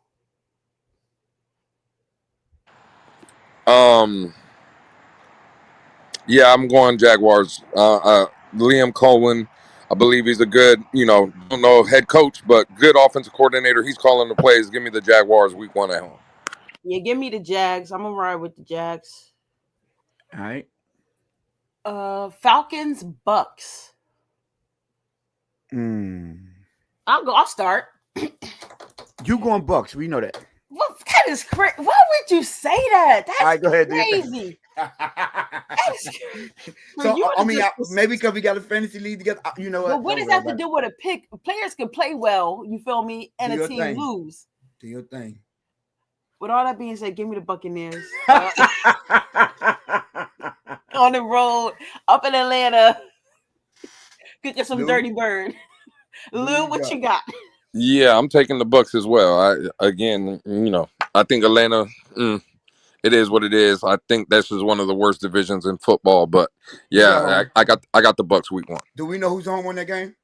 C: Yeah, I'm going Jaguars. Liam Cohen, I believe he's a good, don't know head coach, but good offensive coordinator. He's calling the plays. Give me the Jaguars week 1 at home.
E: Yeah, give me the Jags. I'm gonna ride with the Jags.
B: All right.
E: Falcons, Bucks. I'll start.
B: You going Bucks? We know that.
E: What? That is crazy. Why would you say that? That's
B: All right, go ahead.
E: crazy.
B: So I mean, maybe because we got a fantasy league together. You know what?
E: But what does that have to do with a pick? Players can play well, you feel me, and a team lose.
B: Do your thing.
E: With all that being said, give me the Buccaneers. On the road, up in Atlanta. Could get some dirty bird. Lou, what you got?
C: Yeah, I'm taking the Bucks as well. I think Atlanta, it is what it is. I think this is one of the worst divisions in football, but yeah, I got the Bucks week 1.
B: Do we know who's home on that game?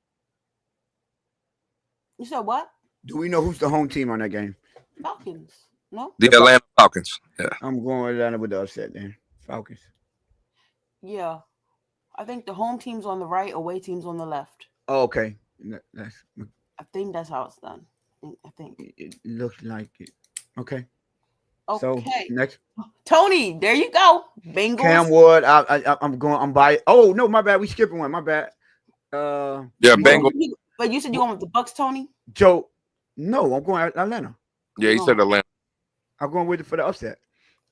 E: You said what?
B: Do we know who's the home team on that game?
E: Falcons. No?
C: The Atlanta Falcons. Yeah.
B: I'm going Atlanta with the upset then. Falcons.
E: Yeah. I think the home team's on the right, away team's on the left.
B: Oh, okay.
E: I think that's how it's done. I think.
B: It looks like it. Okay.
E: Okay.
B: So next.
E: Tony, there you go. Bengals.
B: Cam Ward. I'm by. Oh, no, my bad. We skipping one. My bad.
C: Yeah, Bengals.
E: But you said you going with the Bucks, Tony?
B: Joe. No, I'm going Atlanta.
C: Yeah, he said Atlanta.
B: I'm going with it for the upset.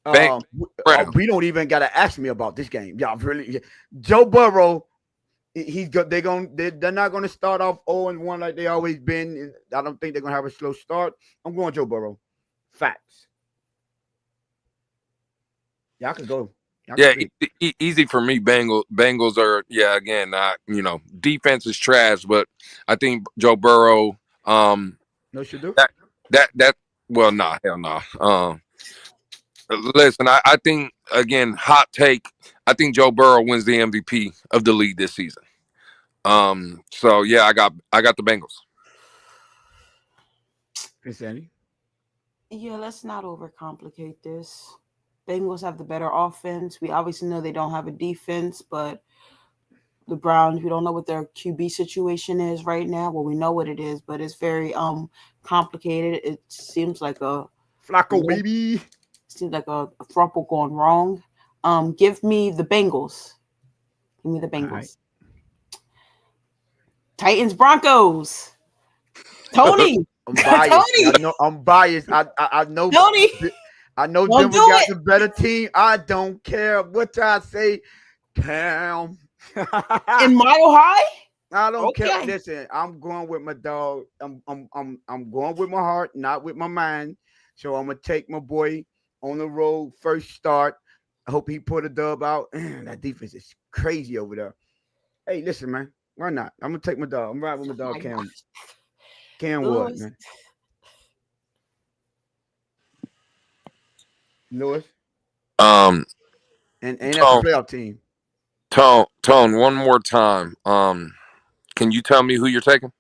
B: We don't even gotta ask me about this game. Y'all really, Joe Burrow. They're not gonna start off 0-1 like they always been. I don't think they're gonna have a slow start. I'm going Joe Burrow. Facts. Y'all can go.
C: Easy for me. Bengals are again. Defense is trash, but I think Joe Burrow.
B: No, should do
C: that. Well, nah, hell nah. Listen, I think, again, hot take, I think Joe Burrow wins the MVP of the league this season. So yeah, I got the Bengals.
B: Chris Andy?
E: Yeah, let's not overcomplicate this. Bengals have the better offense. We obviously know they don't have a defense, but the Browns, we don't know what their QB situation is right now. Well, we know what it is, but it's very complicated. It seems like a
B: Flacco baby.
E: Seems like a throuple going wrong. Give me the Bengals. Give me the Bengals. Right. Titans, Broncos. Tony.
B: I'm biased. Tony. I'm biased. I know.
E: Tony.
B: I know Denver got the better team. I don't care what I say. Cam.
E: In Mile High?
B: I don't care. Listen, I'm going with my dog. I'm going with my heart, not with my mind. So I'm gonna take my boy on the road, first start. I hope he put a dub out. That defense is crazy over there. Hey, listen, man. Why not? I'm going to take my dog. I'm riding with my dog, Cam. Cam Ward, man. Lewis? And that's a playoff team.
C: Tone, one more time. Can you tell me who you're taking?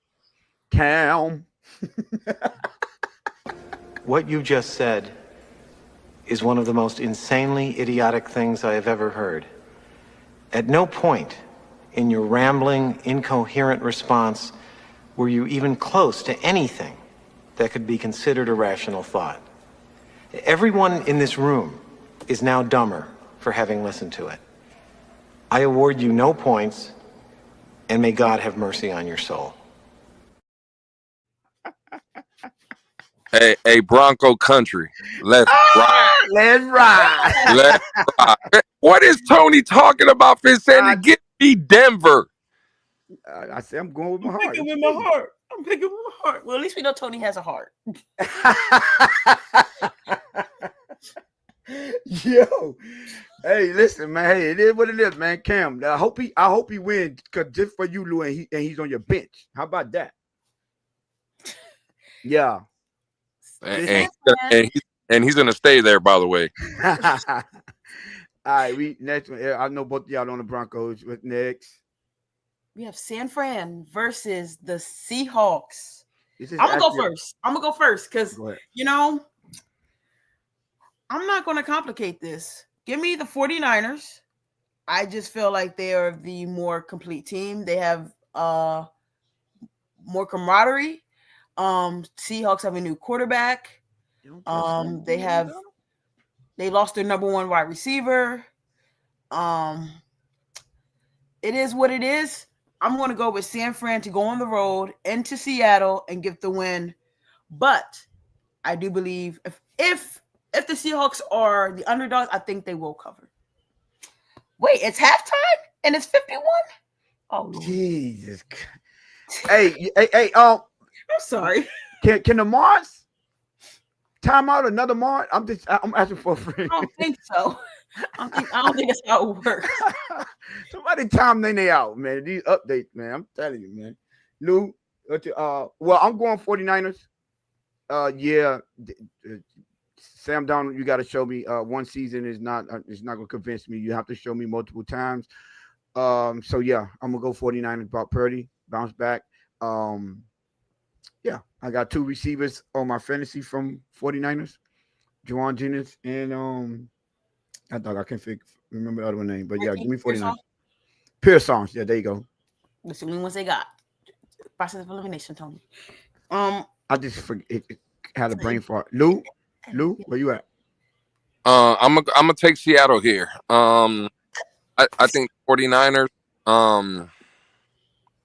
B: Cam.
F: What you just said is one of the most insanely idiotic things I have ever heard. At no point in your rambling, incoherent response were you even close to anything that could be considered a rational thought. Everyone in this room is now dumber for having listened to it. I award you no points, and may God have mercy on your soul.
C: Hey, Bronco country. Let's ride.
B: Let's ride.
C: Let's ride. What is Tony talking about, Fitzandy? Give me Denver.
B: I say I'm going with my heart.
E: I'm picking with my heart. Well, at least we know Tony has a heart.
B: Yo, hey, listen, man. Hey, it is what it is, man. Cam, I hope he wins, cause just for you, Lou, and he's on your bench. How about that? Yeah.
C: and,
B: Listen.
C: and he's gonna stay there. By the way,
B: All right, we next one. I know both of y'all on the Broncos. What's next?
E: We have San Fran versus the Seahawks.
B: This is
E: I'm gonna go
B: actually-
E: first. I'm gonna go first because
B: Go ahead.
E: I'm not gonna complicate this. Give me the 49ers. I just feel like they are the more complete team. They have more camaraderie. Seahawks have a new quarterback. They lost their number one wide receiver. It is what it is. I'm going to go with San Fran to go on the road into Seattle and get the win. But I do believe if the Seahawks are the underdogs, I think they will cover. Wait, it's halftime and it's 51? Oh, Lord.
B: Jesus. Hey,
E: I'm sorry.
B: Can the Mars time out another Mars? I'm asking for a friend.
E: I don't think so. I don't think that's how it works.
B: Somebody time they out, man. These updates, man. I'm telling you, man. Lou, well, I'm going 49ers. Yeah. Sam Donald, you got to show me. One season is not gonna convince me. You have to show me multiple times. So yeah, I'm gonna go 49ers. About Purdy, bounce back. Yeah, I got two receivers on my fantasy from 49ers, Juwan Jennings and I thought I can't remember the other one name, but yeah, give me 49ers. Pearsons, yeah, there you go.
E: That's the only ones they got. Process of elimination, Tony.
B: I just had a brain fart. Lou, where you at?
C: I'm gonna take Seattle here. I think 49ers.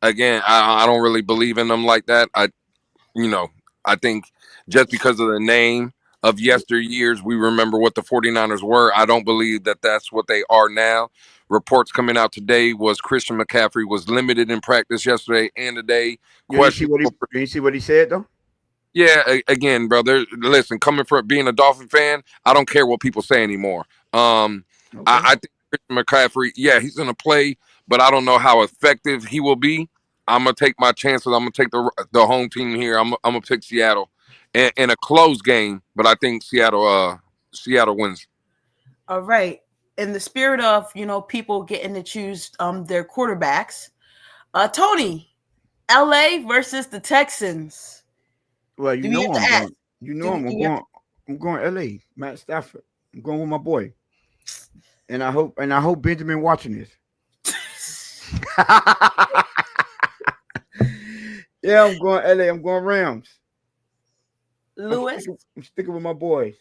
C: Again, I don't really believe in them like that. I think just because of the name of yesteryears, we remember what the 49ers were. I don't believe that that's what they are now. Reports coming out today was Christian McCaffrey was limited in practice yesterday and today.
B: You didn't see what he said though?
C: Yeah, again, brother. Listen, coming from being a Dolphin fan, I don't care what people say anymore.
B: Okay.
C: I think Christian McCaffrey, yeah, he's gonna play, but I don't know how effective he will be. I'm gonna take my chances. I'm gonna take the home team here. I'm gonna pick Seattle in a close game, but I think Seattle wins.
E: All right. In the spirit of people getting to choose their quarterbacks, Tony, LA versus the Texans.
B: Well, I'm going LA, Matt Stafford. I'm going with my boy. And I hope Benjamin watching this. Yeah, I'm going LA. I'm going Rams.
E: Lewis?
B: I'm sticking with my boys.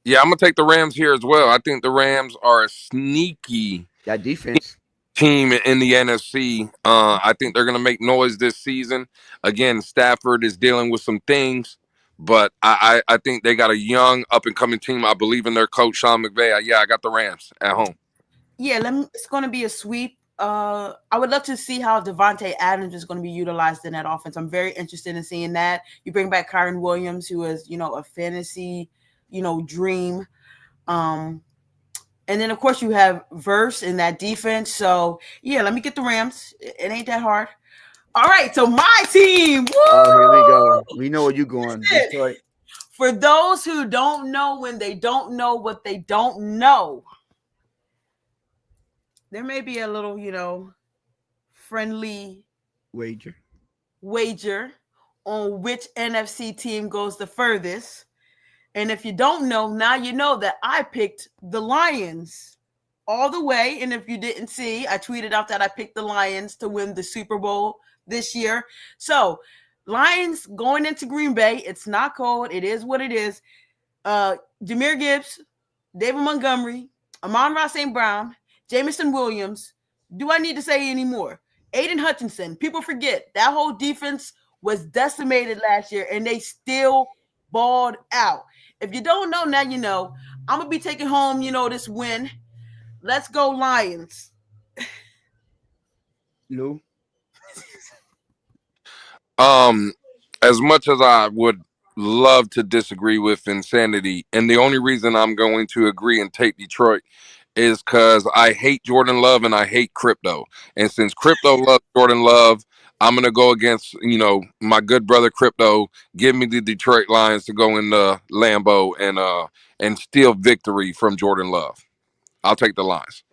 C: Yeah, I'm gonna take the Rams here as well. I think the Rams are a sneaky
B: that defense
C: team in the NFC. I think they're gonna make noise this season. Again, Stafford is dealing with some things, but I think they got a young up and coming team. I believe in their coach Sean McVay. I got the Rams at home.
E: Yeah, it's gonna be a sweep. I would love to see how Devontae Adams is going to be utilized in that offense. I'm very interested in seeing that. You bring back Kyron Williams, who is, a fantasy, dream. And then, of course, you have Verse in that defense. So, yeah, let me get the Rams. It ain't that hard. All right, so my team. Woo!
B: Oh, here we go. We know where you're going. Detroit.
E: For those who don't know when they don't know what they don't know, there may be a little, friendly
B: wager
E: on which NFC team goes the furthest. And if you don't know, now you know that I picked the Lions all the way. And if you didn't see, I tweeted out that I picked the Lions to win the Super Bowl this year. So Lions going into Green Bay. It's not cold. It is what it is. Jahmyr Gibbs, David Montgomery, Amon-Ra St. Brown, Jameson Williams. Do I need to say any more? Aiden Hutchinson. People forget that whole defense was decimated last year, and they still balled out. If you don't know, now you know. I'm going to be taking home, this win. Let's go Lions.
B: Lou?
C: As much as I would love to disagree with Insanity. And the only reason I'm going to agree and take Detroit is because I hate Jordan Love and I hate crypto. And since crypto loves Jordan Love, I'm going to go against, my good brother Crypto. Give me the Detroit Lions to go in the Lambeau and steal victory from Jordan Love. I'll take the Lions.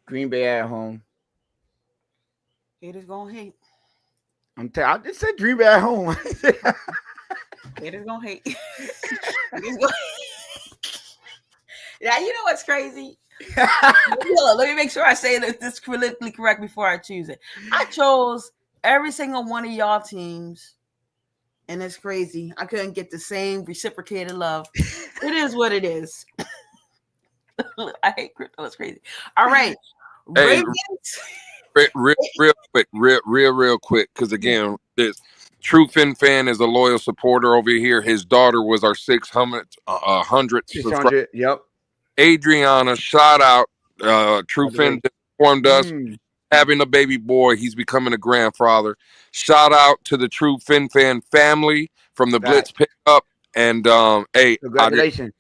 B: Green Bay at home.
E: Haters gonna hate.
B: I just said Green Bay at home.
E: Haters gonna hate. Haters gonna... Now you know what's crazy. Let me make sure I say this politically correct before I choose it. I chose every single one of y'all teams, and it's crazy. I couldn't get the same reciprocated love. It is what it is. I hate crypto. It's crazy. All right,
C: Hey,
E: Ravens.
C: real quick, because again, this True Fin fan is a loyal supporter over here. His daughter was our 600th
B: 600. Yep.
C: Adriana, shout out. True Fin informed us having a baby boy. He's becoming a grandfather. Shout out to the True Fin fan family from the Blitz pickup. And hey,
B: congratulations.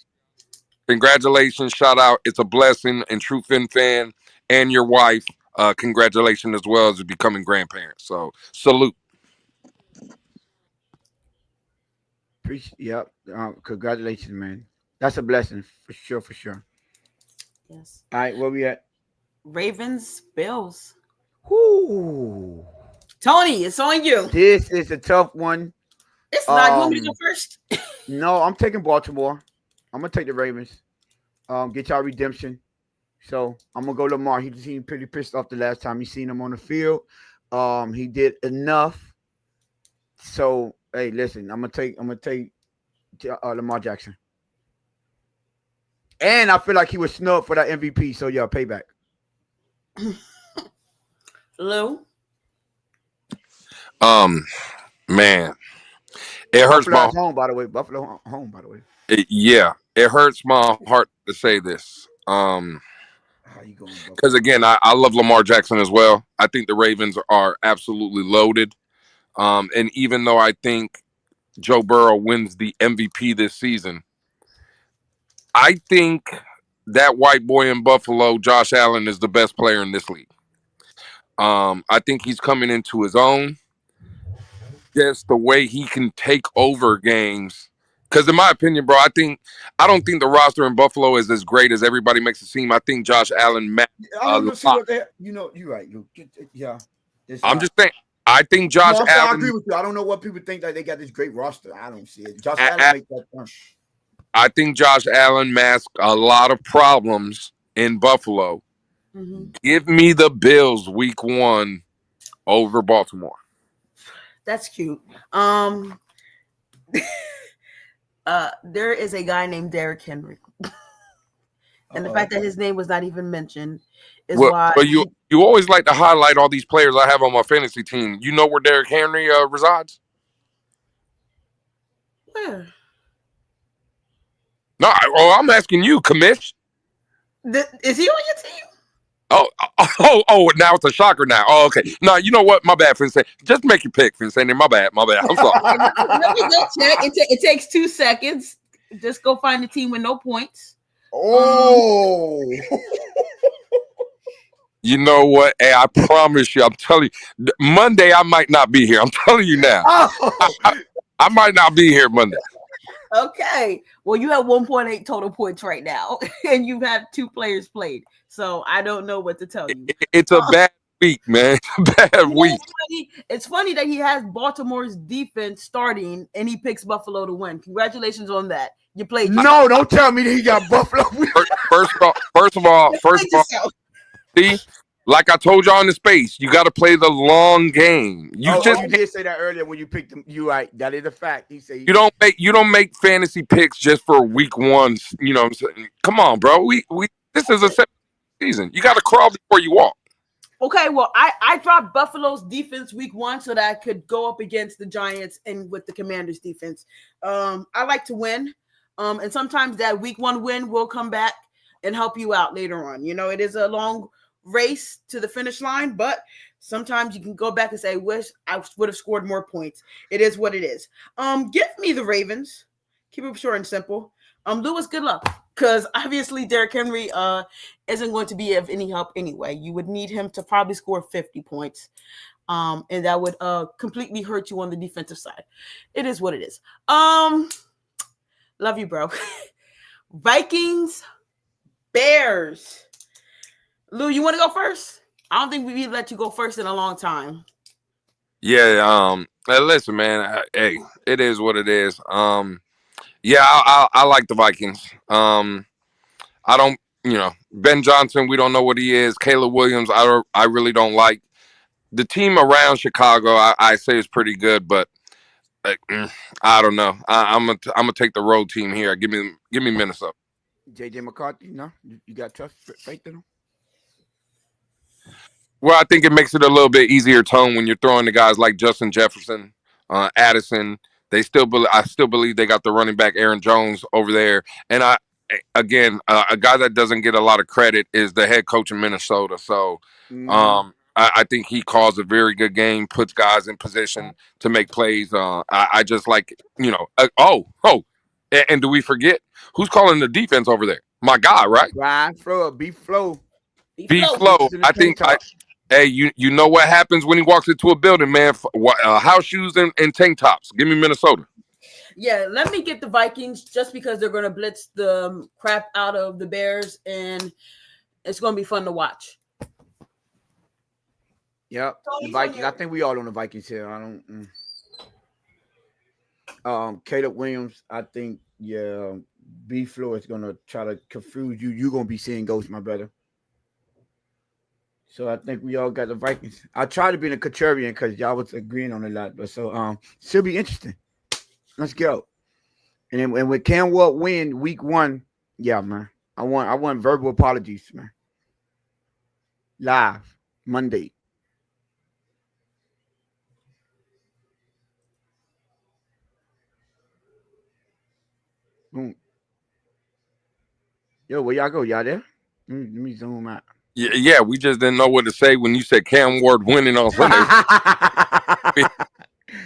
C: Congratulations. Shout out. It's a blessing. And True Fin fan and your wife, congratulations as well as becoming grandparents. So salute.
B: Yep. Congratulations, man. That's a blessing for sure.
E: Yes.
B: All right, where we at?
E: Ravens, Bills.
B: Whoo.
E: Tony, it's on you.
B: This is a tough one.
E: It's not. You want me to go first?
B: No, I'm taking Baltimore. I'm gonna take the Ravens. Get y'all redemption. So I'm gonna go Lamar. He seemed pretty pissed off the last time he seen him on the field. He did enough. So hey, listen, I'm gonna take Lamar Jackson. And I feel like he was snubbed for that MVP. So yeah, payback.
E: Lou.
C: Man, it hurts my
B: home, by the way. Buffalo home, by the way.
C: It hurts my heart to say this.
B: How you going?
C: Because again, I love Lamar Jackson as well. I think the Ravens are absolutely loaded. And even though I think Joe Burrow wins the MVP this season, I think that white boy in Buffalo, Josh Allen, is the best player in this league. I think he's coming into his own. Just the way he can take over games. Because in my opinion, bro, I don't think the roster in Buffalo is as great as everybody makes it seem. I think Josh Allen
B: you're right. Yeah.
C: I'm just saying. I think Josh Allen.
B: I agree with you. I don't know what people think that they got this great roster. I don't see it. Josh Allen makes that point.
C: I think Josh Allen masked a lot of problems in Buffalo. Mm-hmm. Give me the Bills week 1 over Baltimore.
E: That's cute. There is a guy named Derrick Henry. And the fact that his name was not even mentioned is why.
C: But you always like to highlight all these players I have on my fantasy team. You know where Derrick Henry resides?
E: Where?
C: No, I'm asking you, Commish.
E: Is he on your team?
C: Oh! Now it's a shocker. Now, okay. No, you know what? My bad, Finson. Just make your pick, Finson. My bad. I'm sorry.
E: Let me go check. It takes 2 seconds. Just go find the team with no points.
B: Oh.
C: You know what? Hey, I promise you. I'm telling you. Monday, I might not be here. I'm telling you now. I might not be here Monday.
E: Okay. Well, you have 1.8 total points right now, and you've had 2 players played. So I don't know what to tell you.
C: It's a bad week, man. Bad week.
E: It's funny that he has Baltimore's defense starting, and he picks Buffalo to win. Congratulations on that. You played.
B: No, don't tell me that he got Buffalo.
C: First of all, see, like I told y'all in the space, you got to play the long game. You
B: did say that earlier when you picked him. You right. That is a fact. He said
C: you don't make fantasy picks just for week 1. You know what I'm saying? Come on, bro. We this is a season. You got to crawl before you walk.
E: Okay, well, I dropped Buffalo's defense week 1 so that I could go up against the Giants and with the Commanders defense. I like to win. And sometimes that week 1 win will come back and help you out later on. You know, it is a long race to the finish line, but sometimes you can go back and say, wish I would have scored more points. It is what it is. Give me the Ravens. Keep it short and simple. Lewis, good luck. Because obviously Derrick Henry isn't going to be of any help anyway. You would need him to probably score 50 points. And that would completely hurt you on the defensive side. It is what it is. Love you, bro. Vikings, Bears. Lou, you want to go first? I don't think we've let you go first in a long time.
C: Yeah. Listen, man. Hey, it is what it is. Yeah, I like the Vikings. I don't, Ben Johnson. We don't know what he is. Caleb Williams. I really don't like. The team around Chicago. I say is pretty good, but I don't know. I'm gonna take the road team here. Give me Minnesota.
B: JJ McCarthy, no, you got trust faith in him.
C: Well, I think it makes it a little bit easier tone when you're throwing the guys like Justin Jefferson, Addison. I still believe they got the running back Aaron Jones over there. And a guy that doesn't get a lot of credit is the head coach in Minnesota. So, I think he calls a very good game, puts guys in position to make plays. I just like, and do we forget who's calling the defense over there? My guy, right?
B: Brian Flow, B-Flow.
C: B-Flow. I think hey, you know what happens when he walks into a building, man? House shoes and tank tops. Give me Minnesota.
E: Yeah, let me get the Vikings just because they're going to blitz the crap out of the Bears, and it's going to be fun to watch.
B: Yep, the Vikings. I think we all on the Vikings here. I don't. Caleb Williams. I think B-Flow is going to try to confuse you. You're going to be seeing ghosts, my brother. So I think we all got the Vikings. I try to be the contrarian because y'all was agreeing on a lot, but so should be interesting. Let's go. And when Cam Ward win week 1, yeah, man. I want verbal apologies, man. Live Monday. Boom. Yo, where y'all go? Y'all there? Let me zoom out.
C: Yeah, we just didn't know what to say when you said Cam Ward winning on Sunday.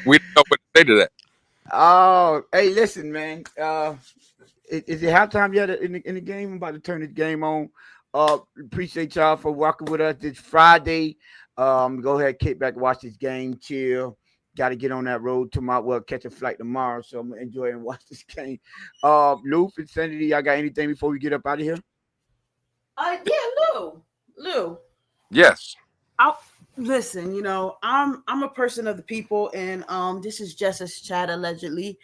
C: we didn't know what to say to that.
B: Oh, hey, listen, man. Is it halftime yet in the game? I'm about to turn this game on. Appreciate y'all for walking with us this Friday. Go ahead, kick back, watch this game, chill. Got to get on that road tomorrow. Well, catch a flight tomorrow, so I'm gonna enjoy and watch this game. Lou, Insanity, y'all got anything before we get up out of here?
E: Yeah, Lou.
C: Yes.
E: Listen, I'm a person of the people, and this is Jess's chat allegedly.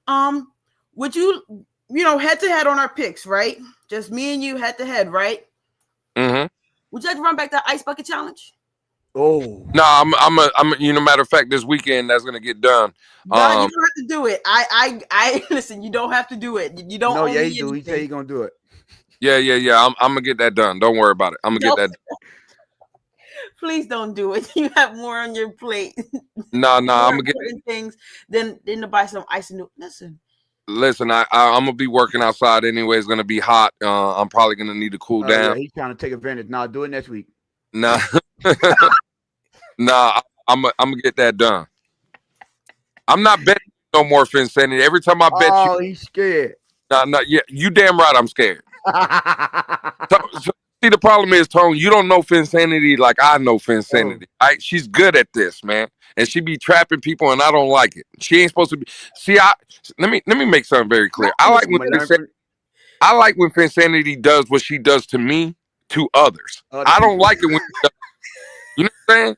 E: Would you head to head on our picks, right? Just me and you head to head, right?
C: Mm-hmm.
E: Would you like to run back that ice bucket challenge?
B: Oh
C: no, I'm matter of fact, this weekend that's gonna get done.
E: No, you don't have to do it. I listen. You don't have to do it. You don't.
B: No,
E: owe
B: yeah,
E: me
B: he do. He
E: anything.
B: said he gonna do it.
C: Yeah. I'm gonna get that done. Don't worry about it. I'm gonna get that done.
E: Please don't do it. You have more on your plate.
C: No, I'm gonna get
E: things than to buy some ice and
C: Listen, I'm gonna be working outside anyway. It's gonna be hot. I'm probably gonna need to cool down.
B: Yeah, he's trying to take advantage. Nah, do it next week.
C: Nah, I'm gonna get that done. I'm not betting no more for Insanity. Every time I bet
B: oh, he's scared.
C: Nah, yeah, you damn right I'm scared. So, see, the problem is, Tone, you don't know Finsanity like I know Finsanity. She's good at this, man. And she be trapping people, and I don't like it. She ain't supposed to be. See, let me make something very clear. I like when Finsanity does what she does to me to others. I don't like it when she does. You know what I'm saying?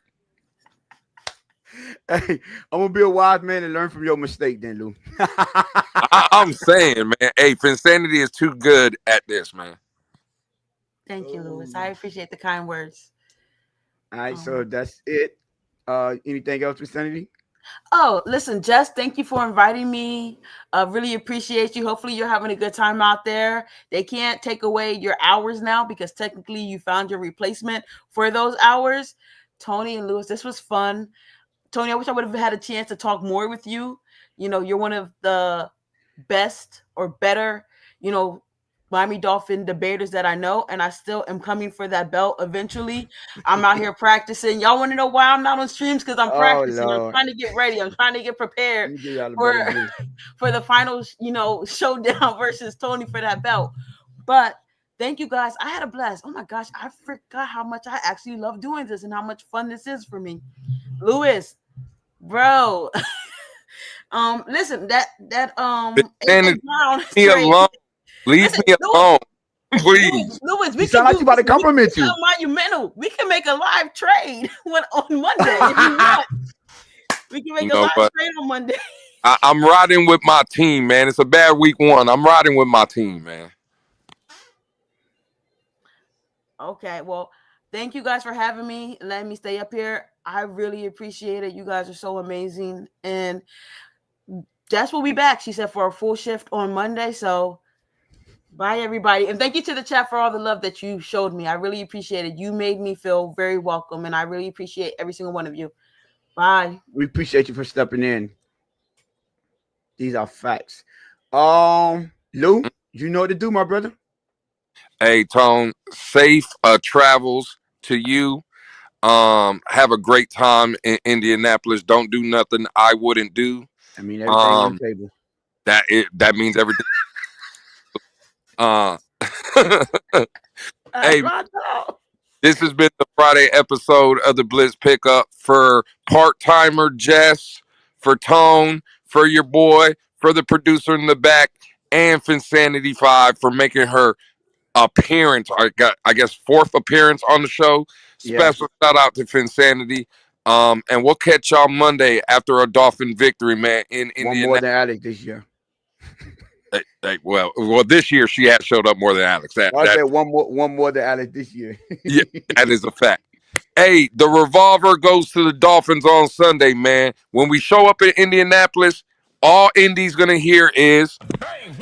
B: Hey, I'm gonna be a wise man and learn from your mistake, then, Lou.
C: I'm saying, man. Hey, Finsanity is too good at this, man.
E: Thank you, Lewis. I appreciate the kind words.
B: All right, so that's it. Anything else, Finsanity?
E: Oh, listen, Jess, thank you for inviting me. Really appreciate you. Hopefully you're having a good time out there. They can't take away your hours now because technically you found your replacement for those hours. Tony and Lewis, this was fun. Tony, I wish I would have had a chance to talk more with you. You're one of the best or better, Miami Dolphin debaters that I know, and I still am coming for that belt eventually. I'm out here practicing. Y'all want to know why I'm not on streams? Because I'm
B: Oh
E: practicing. I'm
B: Lord.
E: trying to get ready. I'm trying to get prepared
B: Let me give y'all a
E: for
B: better view.
E: for the final, showdown versus Tony for that belt. But thank you guys. I had a blast. Oh my gosh, I forgot how much I actually love doing this and how much fun this is for me. Lewis, bro. Listen, that
C: Leave
E: AJ Brown
C: me
E: trade.
C: alone. Leave
E: Listen,
C: me alone, please.
E: Lewis,
B: You sound like you about to compliment you.
E: monumental. We can make a live trade on Monday if you want. We can make
C: You
E: a
C: know
E: live
C: what?
E: trade on Monday.
C: I'm riding with my team, man. It's a bad week 1. I'm riding with my team, man.
E: Okay, well, thank you guys for having me. Letting me stay up here. I really appreciate it. You guys are so amazing. And Jess will be back, she said, for a full shift on Monday. So bye, everybody. And thank you to the chat for all the love that you showed me. I really appreciate it. You made me feel very welcome, and I really appreciate every single one of you. Bye.
B: We appreciate you for stepping in. These are facts. Lou, you know what to do, my brother.
C: Hey, Tone, safe travels to you. Have a great time in Indianapolis. Don't do nothing I wouldn't do.
B: I mean, everything on the table.
C: That means everything. Hey, this has been the Friday episode of the Blitz Pickup for part-timer Jess, for Tone, for your boy, for the producer in the back, and Finsanity 5 for making her appearance. I guess 4th appearance on the show. Special shout out to Finsanity. And we'll catch y'all Monday after a Dolphin victory, man. In
B: One more than Alex this year.
C: Well, this year she has showed up more than Alex.
B: I said one more than Alex this year.
C: Yeah, that is a fact. Hey, the revolver goes to the Dolphins on Sunday, man. When we show up in Indianapolis, all Indy's gonna hear is bang,